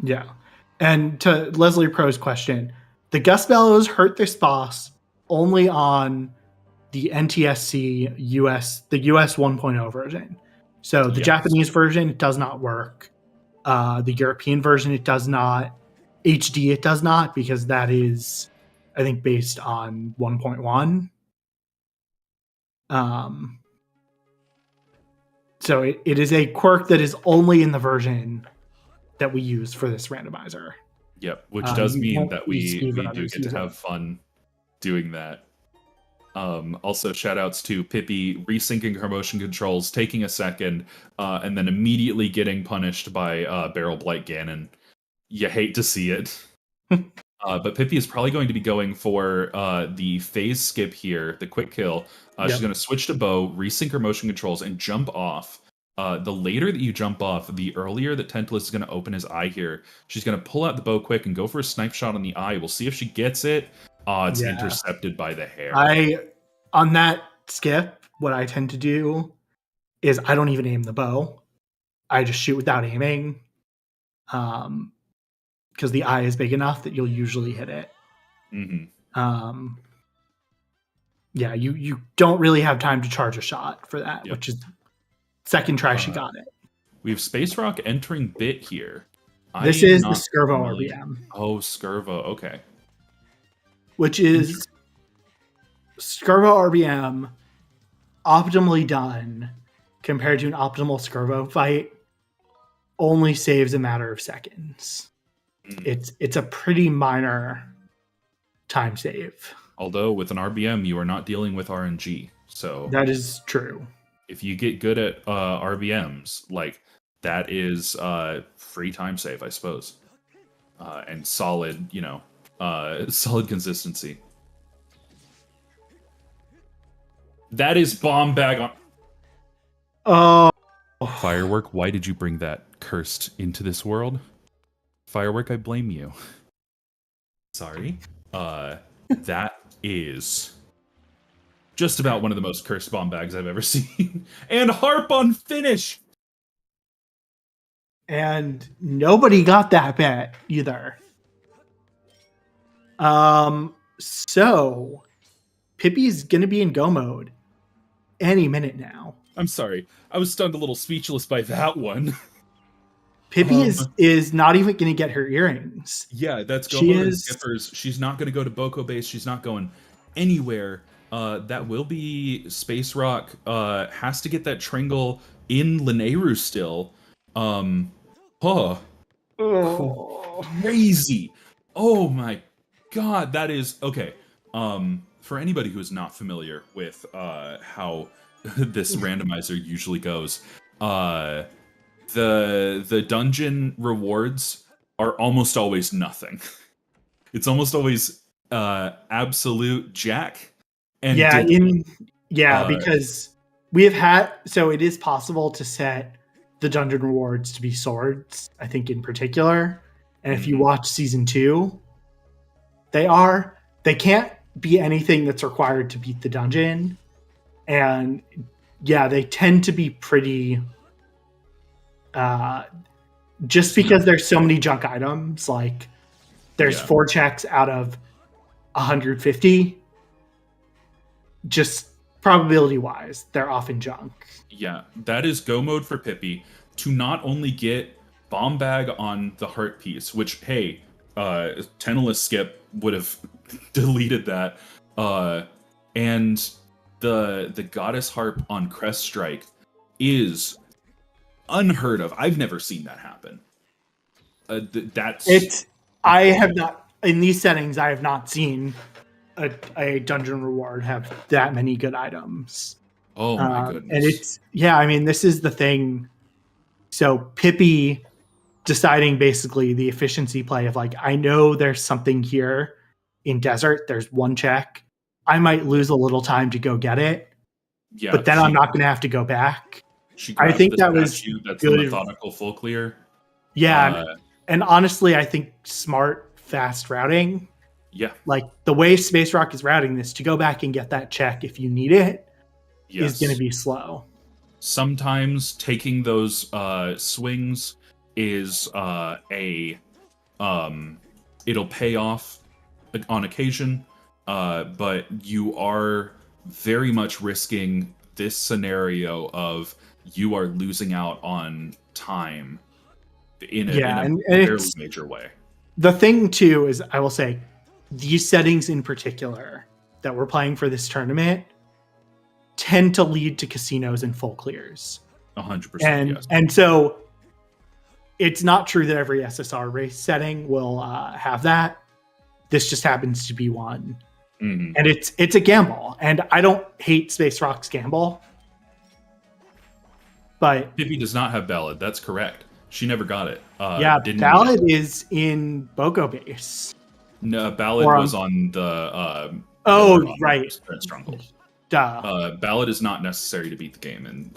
Yeah. And to Leslie Pro's question, the Gust Bellows hurt this boss only on the NTSC US, the US 1.0 version. So the Japanese version, it does not work. The European version, it does not. HD, it does not, because that is, I think, based on 1.1. So it is a quirk that is only in the version that we use for this randomizer. Yep, which does mean that we do speedrunners get to have fun doing that. Also, shoutouts to Pippi resyncing her motion controls, taking a second, and then immediately getting punished by Barrel Blight Ganon. You hate to see it. But Pippi is probably going to be going for the phase skip here, the quick kill. She's going to switch to bow, resync her motion controls, and jump off. The later that you jump off, the earlier that Tantalus is going to open his eye here. She's going to pull out the bow quick and go for a snipe shot on the eye. We'll see if she gets it. It's intercepted by the hair. On that skip, what I tend to do is I don't even aim the bow. I just shoot without aiming. Because the eye is big enough that you'll usually hit it. Mm-hmm. Yeah, you don't really have time to charge a shot for that, which is second try she got it. We have SpaceRawk entering bit here. This is the Skirvo RBM. Oh, Skirvo, okay. Which is Skirvo RBM optimally done compared to an optimal Skirvo fight only saves a matter of seconds. It's a pretty minor time save. Although with an RBM, you are not dealing with RNG. So that is true. If you get good at RBMs, like that is free time save, I suppose. And solid, solid consistency. That is bomb bag on. Oh. Firework, why did you bring that cursed into this world? Firework, I blame you. Sorry. That is just about one of the most cursed bomb bags I've ever seen. And harp on finish! And nobody got that bet either. So Pippy's gonna be in go mode any minute now. I'm sorry. I was stunned a little speechless by that one. Pippy is not even gonna get her earrings. Yeah, that's go mode and skippers. She's not gonna go to Boko base. She's not going anywhere. That will be SpaceRawk. Has to get that Tringle in Lineru still. Crazy. Oh my god, that is okay. For anybody who is not familiar with how this randomizer usually goes, the dungeon rewards are almost always nothing. It's almost always absolute jack. And because we have had, so it is possible to set the dungeon rewards to be swords, I think in particular. And if you watch season 2, they can't be anything that's required to beat the dungeon. And yeah, they tend to be pretty, just because there's so many junk items, like there's 4 checks out of 150. Just probability wise, they're often junk. Yeah, that is go mode for Pippy to not only get bomb bag on the heart piece, which, hey, Teneless Skip would have deleted that, and the Goddess Harp on Crest Strike is unheard of. I've never seen that happen. I have not, in these settings, I have not seen a dungeon reward have that many good items. Oh my goodness. And I mean, this is the thing. So Pippy deciding basically the efficiency play of like, I know there's something here in desert. There's 1 check. I might lose a little time to go get it. Yeah, but then I'm not going to have to go back. I think that was that's good. The methodical full clear. Yeah. And honestly, I think smart, fast routing. Yeah. Like the way SpaceRawk is routing this, to go back and get that check if you need it is going to be slow. Sometimes taking those swings is it'll pay off on occasion, but you are very much risking this scenario of you are losing out on time in a fairly major way. The thing too is, I will say, these settings in particular that we're playing for this tournament tend to lead to casinos and full clears. 100%. Yes. And so it's not true that every SSR race setting will have that. This just happens to be one. Mm-hmm. And it's a gamble. And I don't hate SpaceRawk's gamble. But Pippy does not have Ballad. That's correct. She never got it. Ballad is in Boko base. No, Ballad was on the right. Ballad is not necessary to beat the game in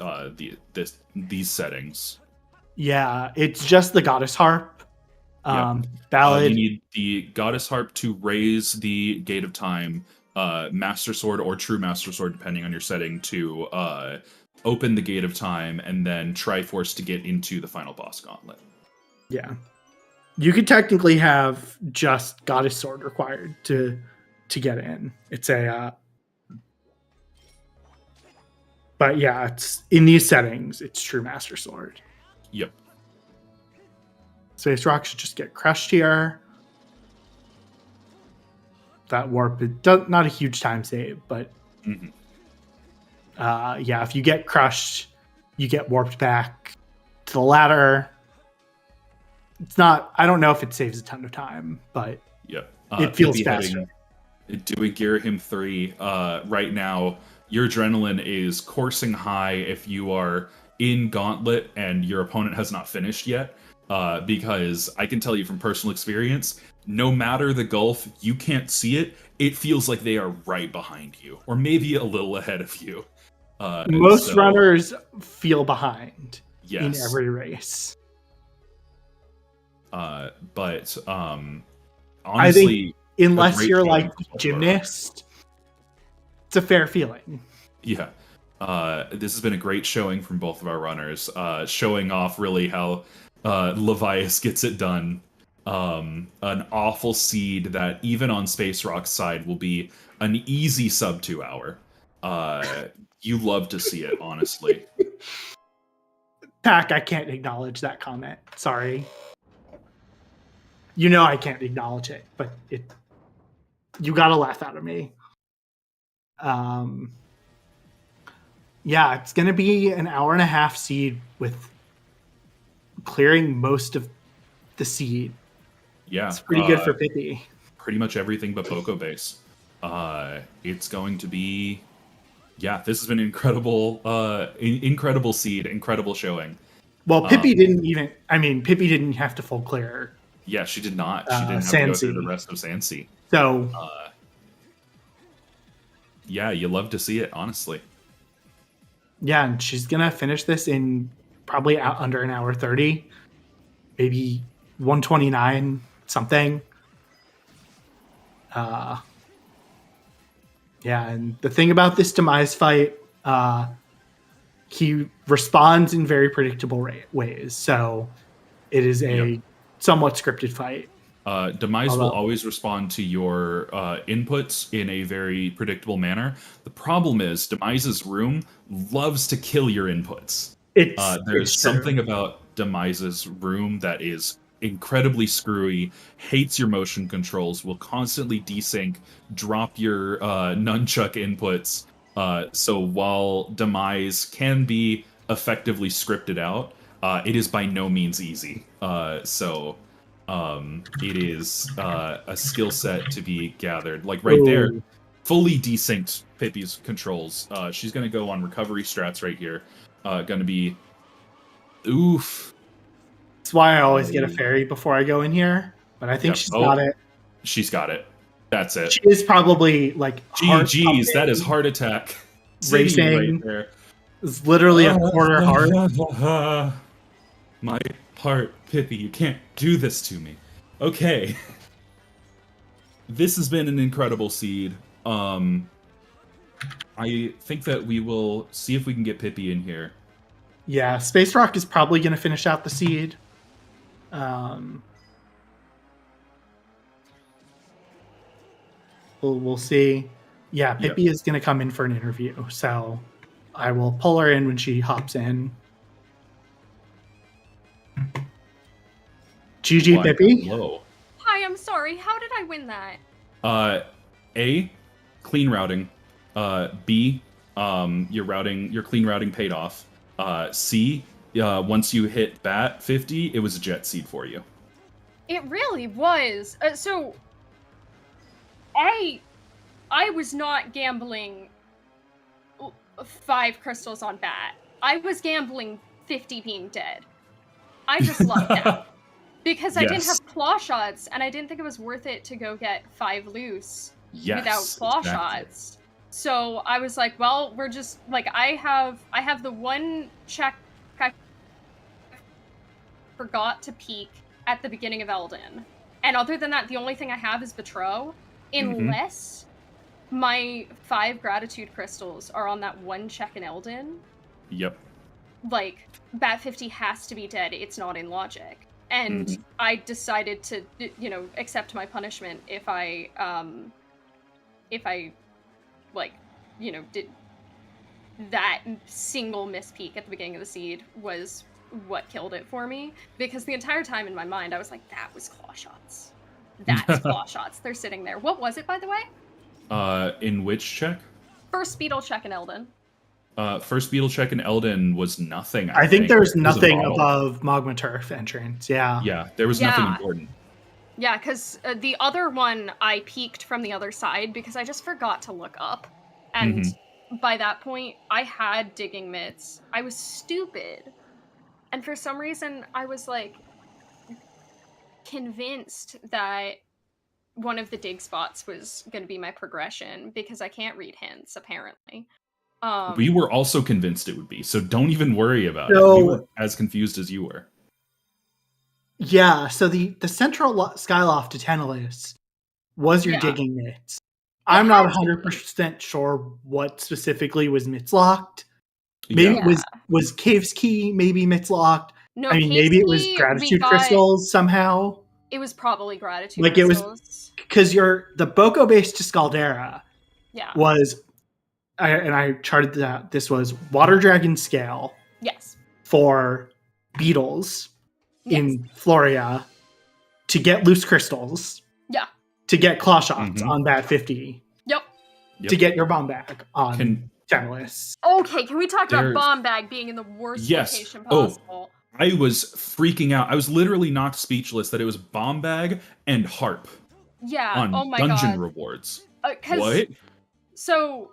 these settings. Yeah, it's just the Goddess Harp. Ballad. You need the Goddess Harp to raise the Gate of Time, Master Sword or True Master Sword, depending on your setting, to open the Gate of Time, and then Triforce to get into the final boss gauntlet. Yeah. You could technically have just Goddess Sword required to get in. It's but yeah, it's in these settings, it's True Master Sword. Yep. SpaceRawk should just get crushed here. That warp, not a huge time save, but if you get crushed, you get warped back to the ladder. It's not, I don't know if it saves a ton of time, but it feels faster. Doing Girahim 3 right now, your adrenaline is coursing high if you are in Gauntlet and your opponent has not finished yet. Because I can tell you from personal experience, no matter the gulf, you can't see it. It feels like they are right behind you, or maybe a little ahead of you. Most runners feel behind in yes. every race. But honestly, I think a unless great you're showing like from both of our gymnast, it's a fair feeling. Yeah. This has been a great showing from both of our runners, showing off really how Levias gets it done. An awful seed that even on SpaceRawk's side will be an easy sub 2 hour. You love to see it, honestly. Pack, I can't acknowledge that comment. Sorry. You know I can't acknowledge it, but you gotta laugh out of me. Yeah, it's gonna be an hour and a half seed with clearing most of the seed. Yeah. It's pretty good for Pippy. Pretty much everything but Poco Base. It's going to be... Yeah, this has been incredible, incredible seed, incredible showing. Well, Pippy didn't even... I mean, Pippy didn't have to full clear. Yeah, she did not. She didn't have to go through the rest of Sansi. So... yeah, you love to see it, honestly. Yeah, and she's going to finish this in probably under an hour 30. Maybe 129, something. Yeah, and the thing about this Demise fight, he responds in very predictable ways. So it is a somewhat scripted fight. Demise will always respond to your inputs in a very predictable manner. The problem is Demise's room loves to kill your inputs. There's something about Demise's room that is incredibly screwy, hates your motion controls, will constantly desync, drop your nunchuck inputs. So while Demise can be effectively scripted out, it is by no means easy. It is a skill set to be gathered. Like right there, fully desynced Pippy's controls. She's going to go on recovery strats right here. Going to be... Oof. That's why I always get a fairy before I go in here. But I think she's got it. She's got it. That's it. She is probably like... GG's, that is heart attack. Racing. Right there. It's literally a quarter heart. My heart, Pippy, you can't do this to me. Okay. This has been an incredible seed. I think that we will see if we can get Pippy in here. Yeah, SpaceRawk is probably going to finish out the seed. We'll see. Yeah, Pippy is going to come in for an interview, so I will pull her in when she hops in. GG, Pippy. Hello. Hi, I'm sorry. How did I win that? A, clean routing. B, your clean routing paid off. C, once you hit bat 50, it was a jet seed for you. It really was. So I was not gambling 5 crystals on bat. I was gambling 50 being dead. I just lucked out. Because I didn't have claw shots, and I didn't think it was worth it to go get 5 loose without claw shots. So I was like, well, we're just like, I have the one check I forgot to peek at the beginning of Elden. And other than that, the only thing I have is Betrow, unless my 5 gratitude crystals are on that one check in Elden. Yep. Like, Bat 50 has to be dead, it's not in logic. And I decided to, accept my punishment if I, like, did that single mispeak at the beginning of the seed was what killed it for me. Because the entire time in my mind, I was like, that was claw shots. That's claw shots. They're sitting there. What was it, by the way? In which check? First beetle check in Elden. First beetle check in Elden was nothing. I think there's nothing above Magma Turf entrance. Yeah. Yeah, there was nothing important. Yeah, because the other one I peeked from the other side because I just forgot to look up. And by that point, I had digging mitts. I was stupid. And for some reason, I was like convinced that one of the dig spots was going to be my progression because I can't read hints apparently. We were also convinced it would be, so don't even worry about it. We were as confused as you were. Yeah, so the central skyloft to Tantalus was your digging mitts. I'm not 100% sure what specifically was mitts locked. Maybe it was Cave's Key, maybe mitts locked. No, I mean, maybe it was Gratitude Crystals somehow. It was probably Gratitude Crystals. It was because the Boko base to Scaldera was, and I charted that this was Water Dragon scale. Yes. For beetles in Floria to get loose crystals. Yeah. To get claw shots on Bad 50. Yep. To get your bomb bag on Tantalus. Okay, can we talk about bomb bag being in the worst location possible? I was freaking out. I was literally knocked speechless that it was bomb bag and harp. Yeah. On dungeon rewards. What? So,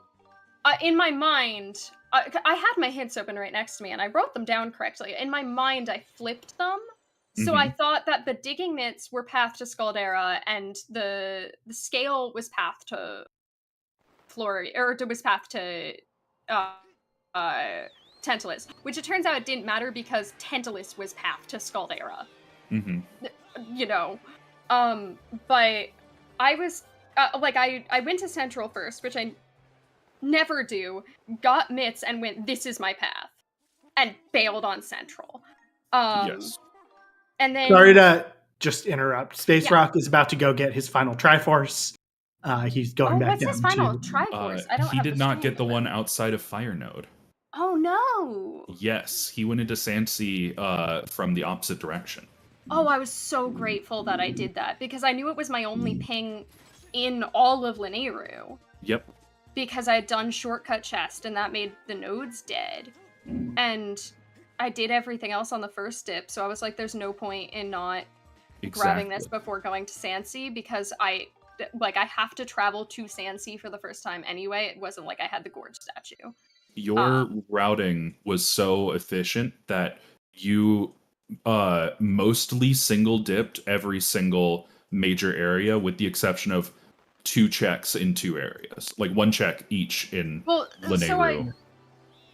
in my mind, I had my hints open right next to me, and I wrote them down correctly. In my mind, I flipped them. So I thought that the digging mitts were path to Scaldera, and the scale was path to Floria, or it was path to Tantalus, which it turns out it didn't matter because Tantalus was path to Scaldera. You know, but I was I went to Central first, which I never do. Got mitts and went, this is my path, and bailed on Central. And then sorry to just interrupt. SpaceRawk is about to go get his final Triforce. He's going back down. What's his final Triforce? He did not get the one outside of Fire Node. Oh no! Yes, he went into Sansi from the opposite direction. Oh, I was so grateful that I did that because I knew it was my only ping in all of Linearu. Yep. Because I had done shortcut chest and that made the nodes dead, and I did everything else on the first dip, so I was like, there's no point in not grabbing this before going to Sansi, because I have to travel to Sansi for the first time anyway. It wasn't like I had the Gorge statue. Your routing was so efficient that you mostly single dipped every single major area with the exception of 2 checks in 2 areas. Like 1 check each in Linearu. So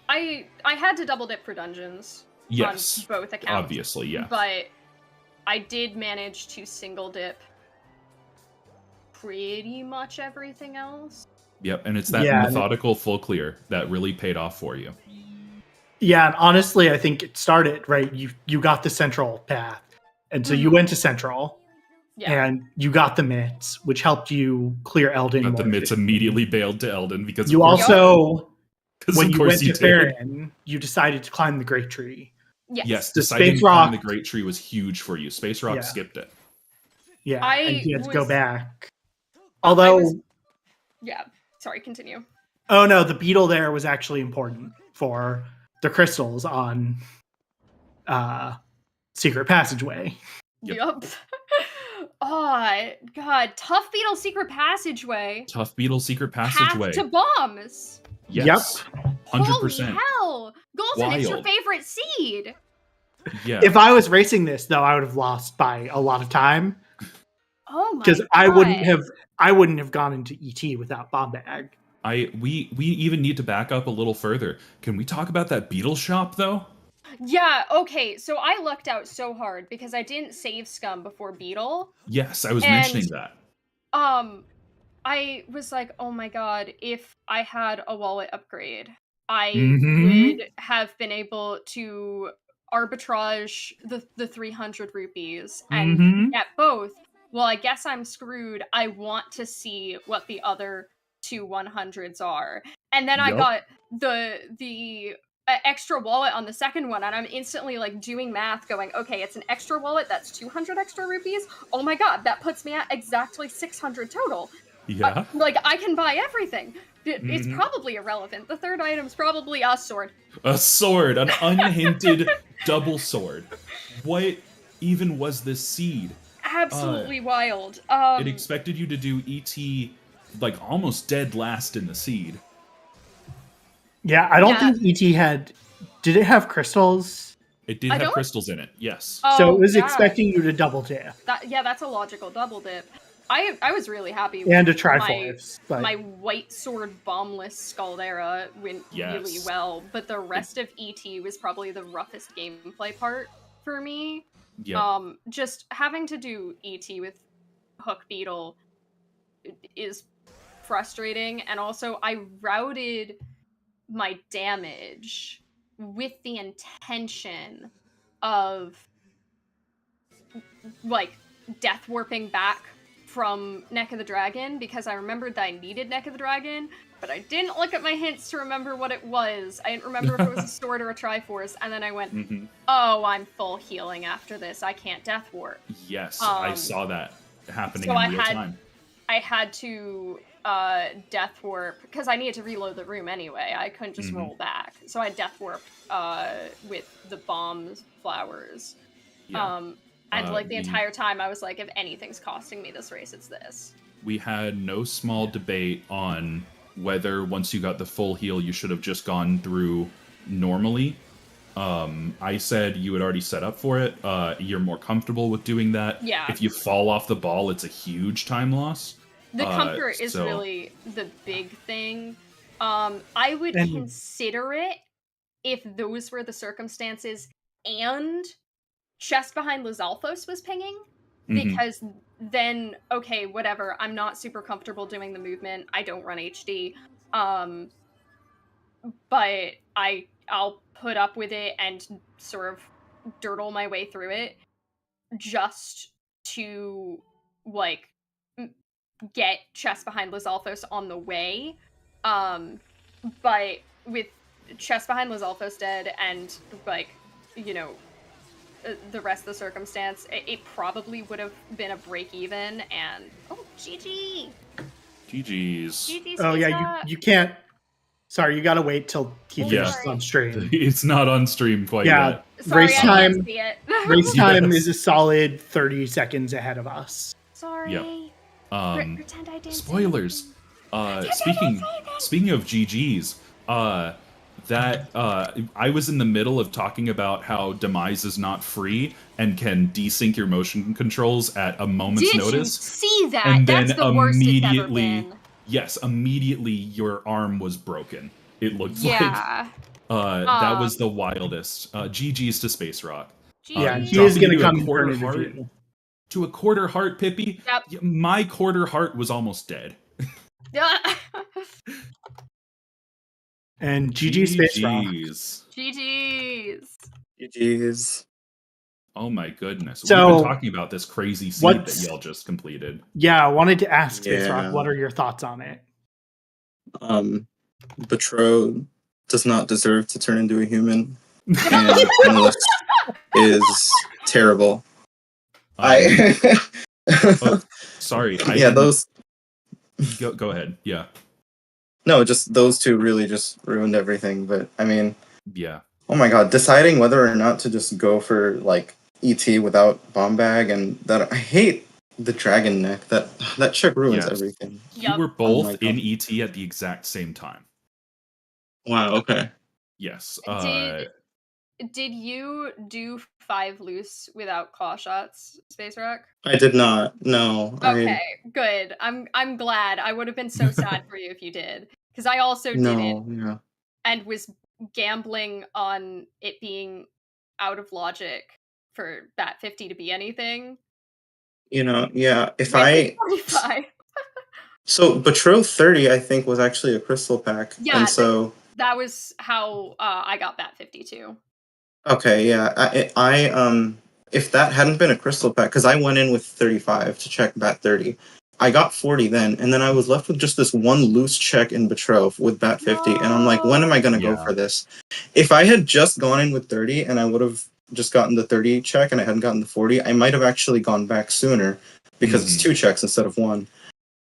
I had to double dip for dungeons on both accounts. Obviously, yeah. But I did manage to single dip pretty much everything else. Yep, and it's that methodical full clear that really paid off for you. Yeah, and honestly, I think it started, right? You got the central path. And so you went to Central. Yeah. And you got the mitts, which helped you clear Eldin. Got the mitts immediately bailed to Eldin because you also, when you went to Farron, you decided to climb the Great Tree. Yes, deciding to climb the Great Tree was huge for you. SpaceRawk skipped it. Yeah, and you had to go back. Although... sorry, continue. Oh no, the beetle there was actually important for the crystals on Secret Passageway. Yep. Oh, God. Tough Beetle Secret Passageway. Tough Beetle Secret Passageway. Path to bombs. Yes. Yep. 100%. Holy hell. Golden, it's your favorite seed. Yeah. If I was racing this, though, I would have lost by a lot of time. Oh my God. Because I wouldn't have gone into ET without Bomb Bag. We even need to back up a little further. Can we talk about that beetle shop, though? Yeah, okay, so I lucked out so hard because I didn't save Scum before Beetle. Yes, I was mentioning that. I was like, oh my god, if I had a wallet upgrade, I would have been able to arbitrage the 300 rupees and get both. Well, I guess I'm screwed. I want to see what the other 2 100s are. And then I got the extra wallet on the second one, and I'm instantly like doing math going, okay, it's an extra wallet, that's 200 extra rupees. Oh my god, that puts me at exactly 600 total. Yeah. Like, I can buy everything. It's probably irrelevant. The third item's probably a sword. A sword, an unhinted double sword. What even was this seed? Absolutely wild. It expected you to do ET like almost dead last in the seed. Yeah, I don't think ET had... Did it have crystals? It did have crystals in it, yes. So it was expecting you to double dip. That's a logical double dip. I was really happy with and a Triforce. my White Sword bombless Scaldera went really well, but the rest of ET was probably the roughest gameplay part for me. Yeah. Just having to do ET with Hook Beetle is frustrating, and also I routed my damage with the intention of like death warping back from Neck of the Dragon, because I remembered that I needed Neck of the Dragon, but I didn't look at my hints to remember what it was. I didn't remember if it was a sword or a Triforce, and then I went, oh, I'm full healing after this. I can't death warp. Yes, I saw that happening in real time. I had to death warp, because I needed to reload the room anyway. I couldn't just roll back. So I death warped with the bomb flowers. Yeah. And like the entire time I was like, if anything's costing me this race, it's this. We had no small debate on whether once you got the full heal, you should have just gone through normally. I said you had already set up for it. You're more comfortable with doing that. Yeah. If you fall off the ball, it's a huge time loss. The comfort is really the big thing. I would consider it if those were the circumstances and Chest Behind Lizalfos was pinging, because then, okay, whatever, I'm not super comfortable doing the movement, I don't run HD, but I'll put up with it and sort of dirtle my way through it just to, like, get Chest Behind Lizalfos on the way, but with Chest Behind Lizalfos dead and, like, you know, the rest of the circumstance, it probably would have been a break even, and GG. GG's. Oh yeah, you can't. Sorry, you gotta wait till he finishes on stream. It's not on stream quite yet. Sorry, race time. Race time Yes. is a solid 30 seconds ahead of us. Sorry. Yep. Pretend I didn't. Spoilers. Speaking of GG's, that I was in the middle of talking about how Demise is not free and can desync your motion controls at a moment's notice. Did you see that? And That's then the worst it's ever been. Yes, immediately your arm was broken. It looked like. That was the wildest. GG's to SpaceRawk. Yeah, he is going to come to a quarter heart, Pippy. Yep. My quarter heart was almost dead. And GG SpaceRawk. GG's. Oh my goodness. So, we've been talking about this crazy seed that y'all just completed. Yeah, I wanted to ask SpaceRawk, what are your thoughts on it? Betrothed does not deserve to turn into a human. And Endless is terrible. Sorry. Those... Go ahead. Yeah. No, just those two really just ruined everything. But, I mean... Yeah. Oh my god, deciding whether or not to just go for, like, ET without Bomb Bag, and that... I hate the Dragon Neck. That chick ruins everything. You were both in ET at the exact same time. Wow, okay. Yes. Did you do 5 loose without claw shots, SpaceRawk? I did not. No. Okay, good. I'm glad. I would have been so sad for you if you did, because I also didn't, and was gambling on it being out of logic for Bat 50 to be anything. You know, yeah. If I 45. So Betrothed 30, I think, was actually a crystal pack. Yeah, and so that was how I got Bat 50 too. Okay, yeah. I if that hadn't been a crystal pack, because I went in with 35 to check Bat 30, I got 40 then, and then I was left with just this one loose check in Betrothed with Bat 50, and I'm like, when am I going to go for this? If I had just gone in with 30 and I would have just gotten the 30 check and I hadn't gotten the 40, I might have actually gone back sooner, because it's 2 checks instead of 1.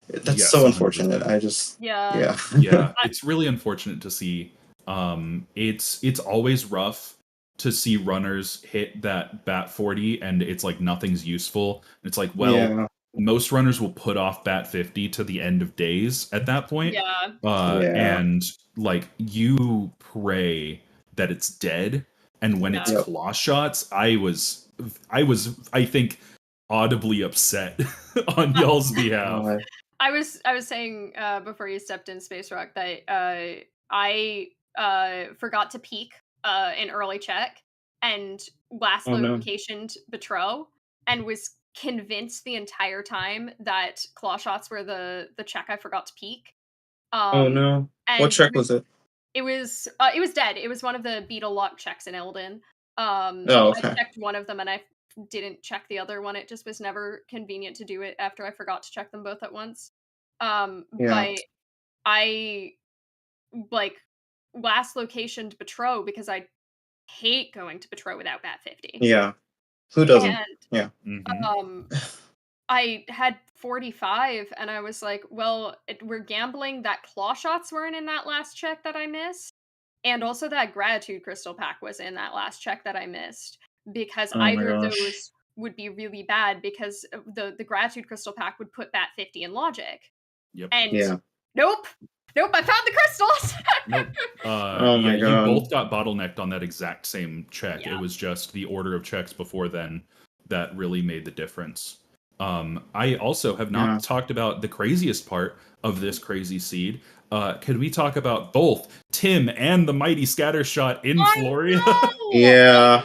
That's so unfortunate. 100%. I just... Yeah. It's really unfortunate to see. It's always rough to see runners hit that Bat 40 and it's like nothing's useful. It's like, most runners will put off Bat 50 to the end of days at that point. And like you pray that it's dead, and when it's claw shots, I think audibly upset on y'all's behalf. I was saying before you stepped in, SpaceRawk, that I forgot to peek an early check and last locationed Betro and was convinced the entire time that claw shots were the check I forgot to peek. Oh no! What check was it? It was dead. It was one of the beetle lock checks in Elden. Oh, okay. I checked one of them and I didn't check the other one. It just was never convenient to do it after I forgot to check them both at once. But I like last locationed Betro because I hate going to Betro without Bat 50. Yeah. Who doesn't? And, yeah. I had 45 and I was like, well, we're gambling that claw shots weren't in that last check that I missed. And also that gratitude crystal pack was in that last check that I missed. Because either of those would be really bad because the gratitude crystal pack would put Bat 50 in logic. Yep. And nope, I found the crystals. Nope. Oh my God. You both got bottlenecked on that exact same check. Yeah. It was just the order of checks before then that really made the difference. I also have not talked about the craziest part of this crazy seed. Could we talk about both Tim and the mighty scatter shot in Floria? Yeah.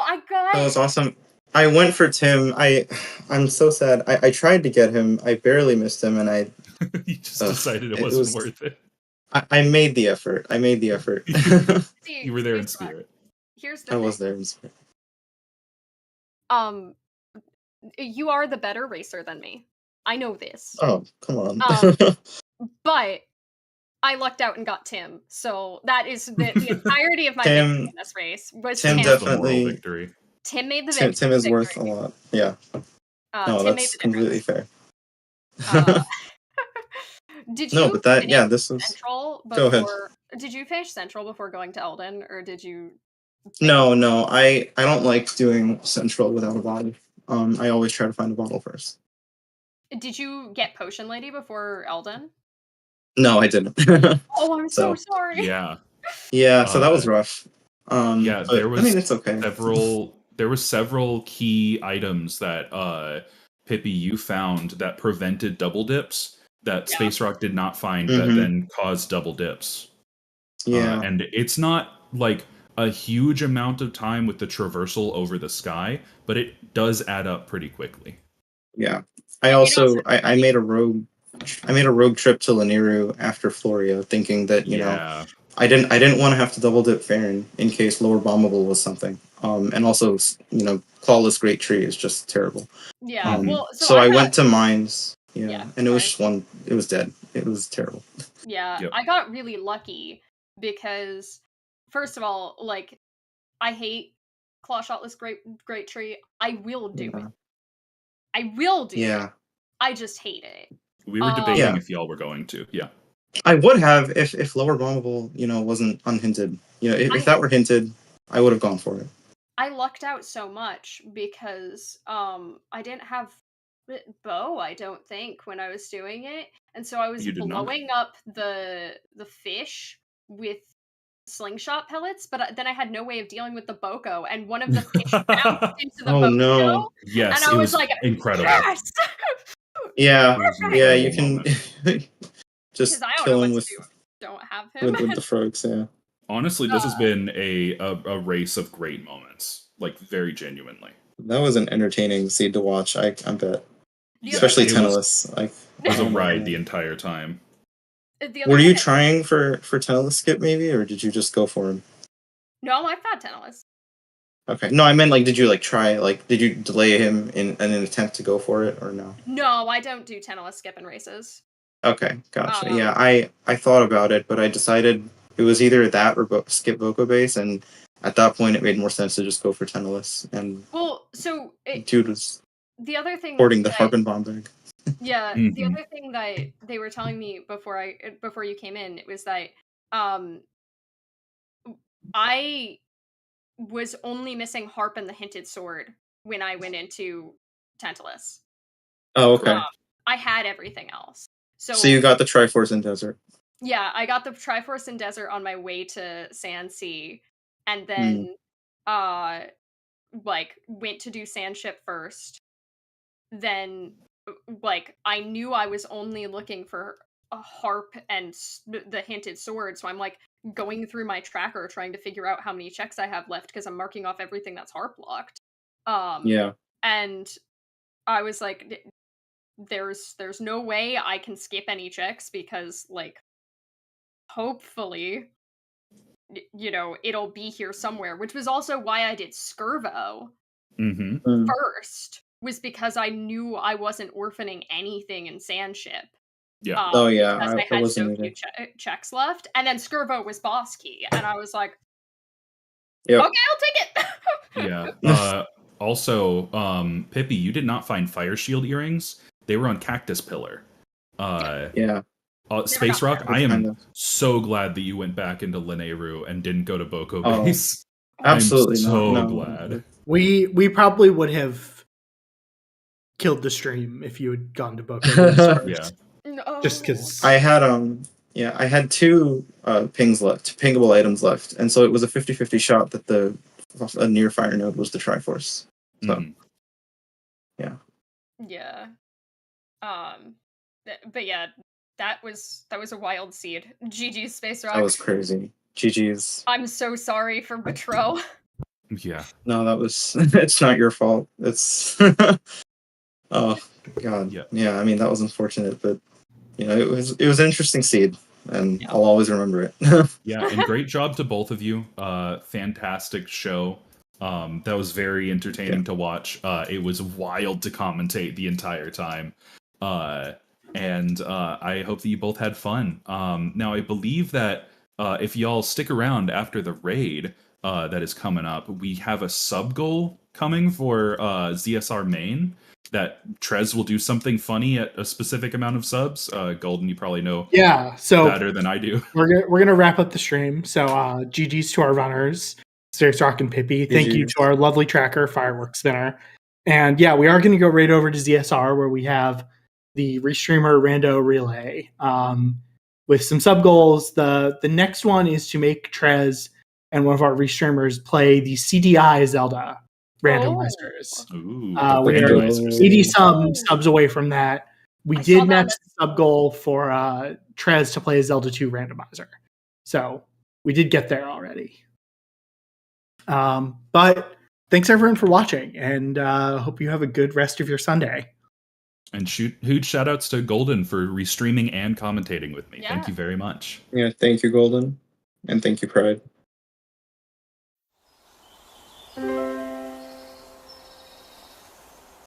I got that was awesome. I went for Tim. I'm so sad. I tried to get him. I barely missed him, and I. You just decided it wasn't worth it. I made the effort. See, you were there in spirit. Here's the I thing. was there in spirit. You are the better racer than me. I know this. Oh, come on. But I lucked out and got Tim. So that is the entirety of my victory in this race. Was Tim definitely victory. Tim made the victory. Tim is worth a lot. Yeah. No, Tim that's completely fair. Did you? No, but that this was. Central before, go ahead. Did you finish Central before going to Elden, or did you? No. I don't like doing Central without a bottle. I always try to find a bottle first. Did you get Potion Lady before Elden? No, I didn't. Oh, I'm so sorry. Yeah. Yeah, so that was rough. There was. I mean, it's okay. There were several key items that Pippy you found that prevented double dips that SpaceRawk did not find that then caused double dips. Yeah, and it's not like a huge amount of time with the traversal over the sky, but it does add up pretty quickly. Yeah, I made a rogue trip to Laniru after Floria, thinking that you know I didn't want to have to double dip Farron in case lower bombable was something. And also clawless great tree is just terrible. Yeah. So I went to mines. And it was just it was dead. It was terrible. Yeah, I got really lucky because, first of all, like, I hate claw shotless great tree. I will do it. I will do it. I just hate it. We were debating if y'all were going to. Yeah. I would have if lower bombable, wasn't unhinted. If that were hinted, I would have gone for it. I lucked out so much because I didn't have bow, I don't think, when I was doing it, and so I was blowing up the fish with slingshot pellets, but then I had no way of dealing with the boko, and one of the fish bounced into the boko. No. Yes, and I was like, incredible. Yes! Yeah, you can just kill him with. Don't have him with the frogs. Yeah. Honestly, this has been a race of great moments, like very genuinely. That was an entertaining seed to watch. I bet. Especially Tennis. It was a ride the entire time. Were you trying for Tennis skip maybe, or did you just go for him? No, I've had Tennis. Okay. No, I meant did you try did you delay him in an attempt to go for it or no? No, I don't do Tennis skip in races. Okay, gotcha. Yeah, I thought about it, but I decided it was either that or skip Voco base, and at that point it made more sense to just go for Tennis. And dude was the other thing hoarding the Harpin bomb bag. Yeah, the other thing that they were telling me before you came in was that I was only missing Harp and the Hinted Sword when I went into Tantalus. Oh, okay. I had everything else. So you got the Triforce in Desert. Yeah, I got the Triforce in Desert on my way to Sandsea, and then went to do Sandship first. then like I knew I was only looking for a harp and the hinted sword, so I'm like going through my tracker trying to figure out how many checks I have left because I'm marking off everything that's harp locked. Yeah. And I was like, there's no way I can skip any checks because like hopefully you know it'll be here somewhere, which was also why I did Skirvo first, was because I knew I wasn't orphaning anything in Sandship. Yeah. Oh yeah, Because I I had wasn't so few either. checks left, and then Skirvo was boss key, and I was like, Yep. okay, I'll take it. Yeah. Also, Pippy, you did not find Fire Shield earrings. They were on Cactus Pillar. Yeah. SpaceRawk, fair. I am Kind of. so glad that you went back into Lineru and didn't go to Boko Oh, Base. Absolutely I'm so not. No. glad. We probably would have killed the stream if you had gone to Boko Base first. Yeah. No. Just because I had I had 2 pingable items left, and so it was a 50-50 shot that a near fire node was the Triforce. So Yeah. But yeah, that was a wild seed. GG's SpaceRawk. that was crazy. GG's. I'm so sorry for Betro. Yeah. No, that was it's not your fault. It's oh god. Yeah. I mean that was unfortunate, but you know, it was an interesting seed, and I'll always remember it. Yeah, and great job to both of you. Fantastic show. That was very entertaining to watch. It was wild to commentate the entire time. And I hope that you both had fun. Now, I believe that if y'all stick around after the raid that is coming up, we have a sub goal coming for ZSR main. That Trez will do something funny at a specific amount of subs. Golden, you probably know so better than I do. We're gonna wrap up the stream. So GG's to our runners, SpaceRawk and Pippy. Thank you to our lovely tracker, Fireworks Spinner. And yeah, we are gonna go right over to ZSR where we have the Restreamer Rando Relay with some sub goals. The next one is to make Trez and one of our Restreamers play the CDI Zelda randomizers. Ooh, We are 80 subs away from that. We did match the sub goal for Trez to play a Zelda 2 randomizer. So we did get there already. But thanks everyone for watching, and hope you have a good rest of your Sunday. And huge shout outs to Golden for restreaming and commentating with me. Yeah. Thank you very much. Yeah, thank you, Golden. And thank you, Pride.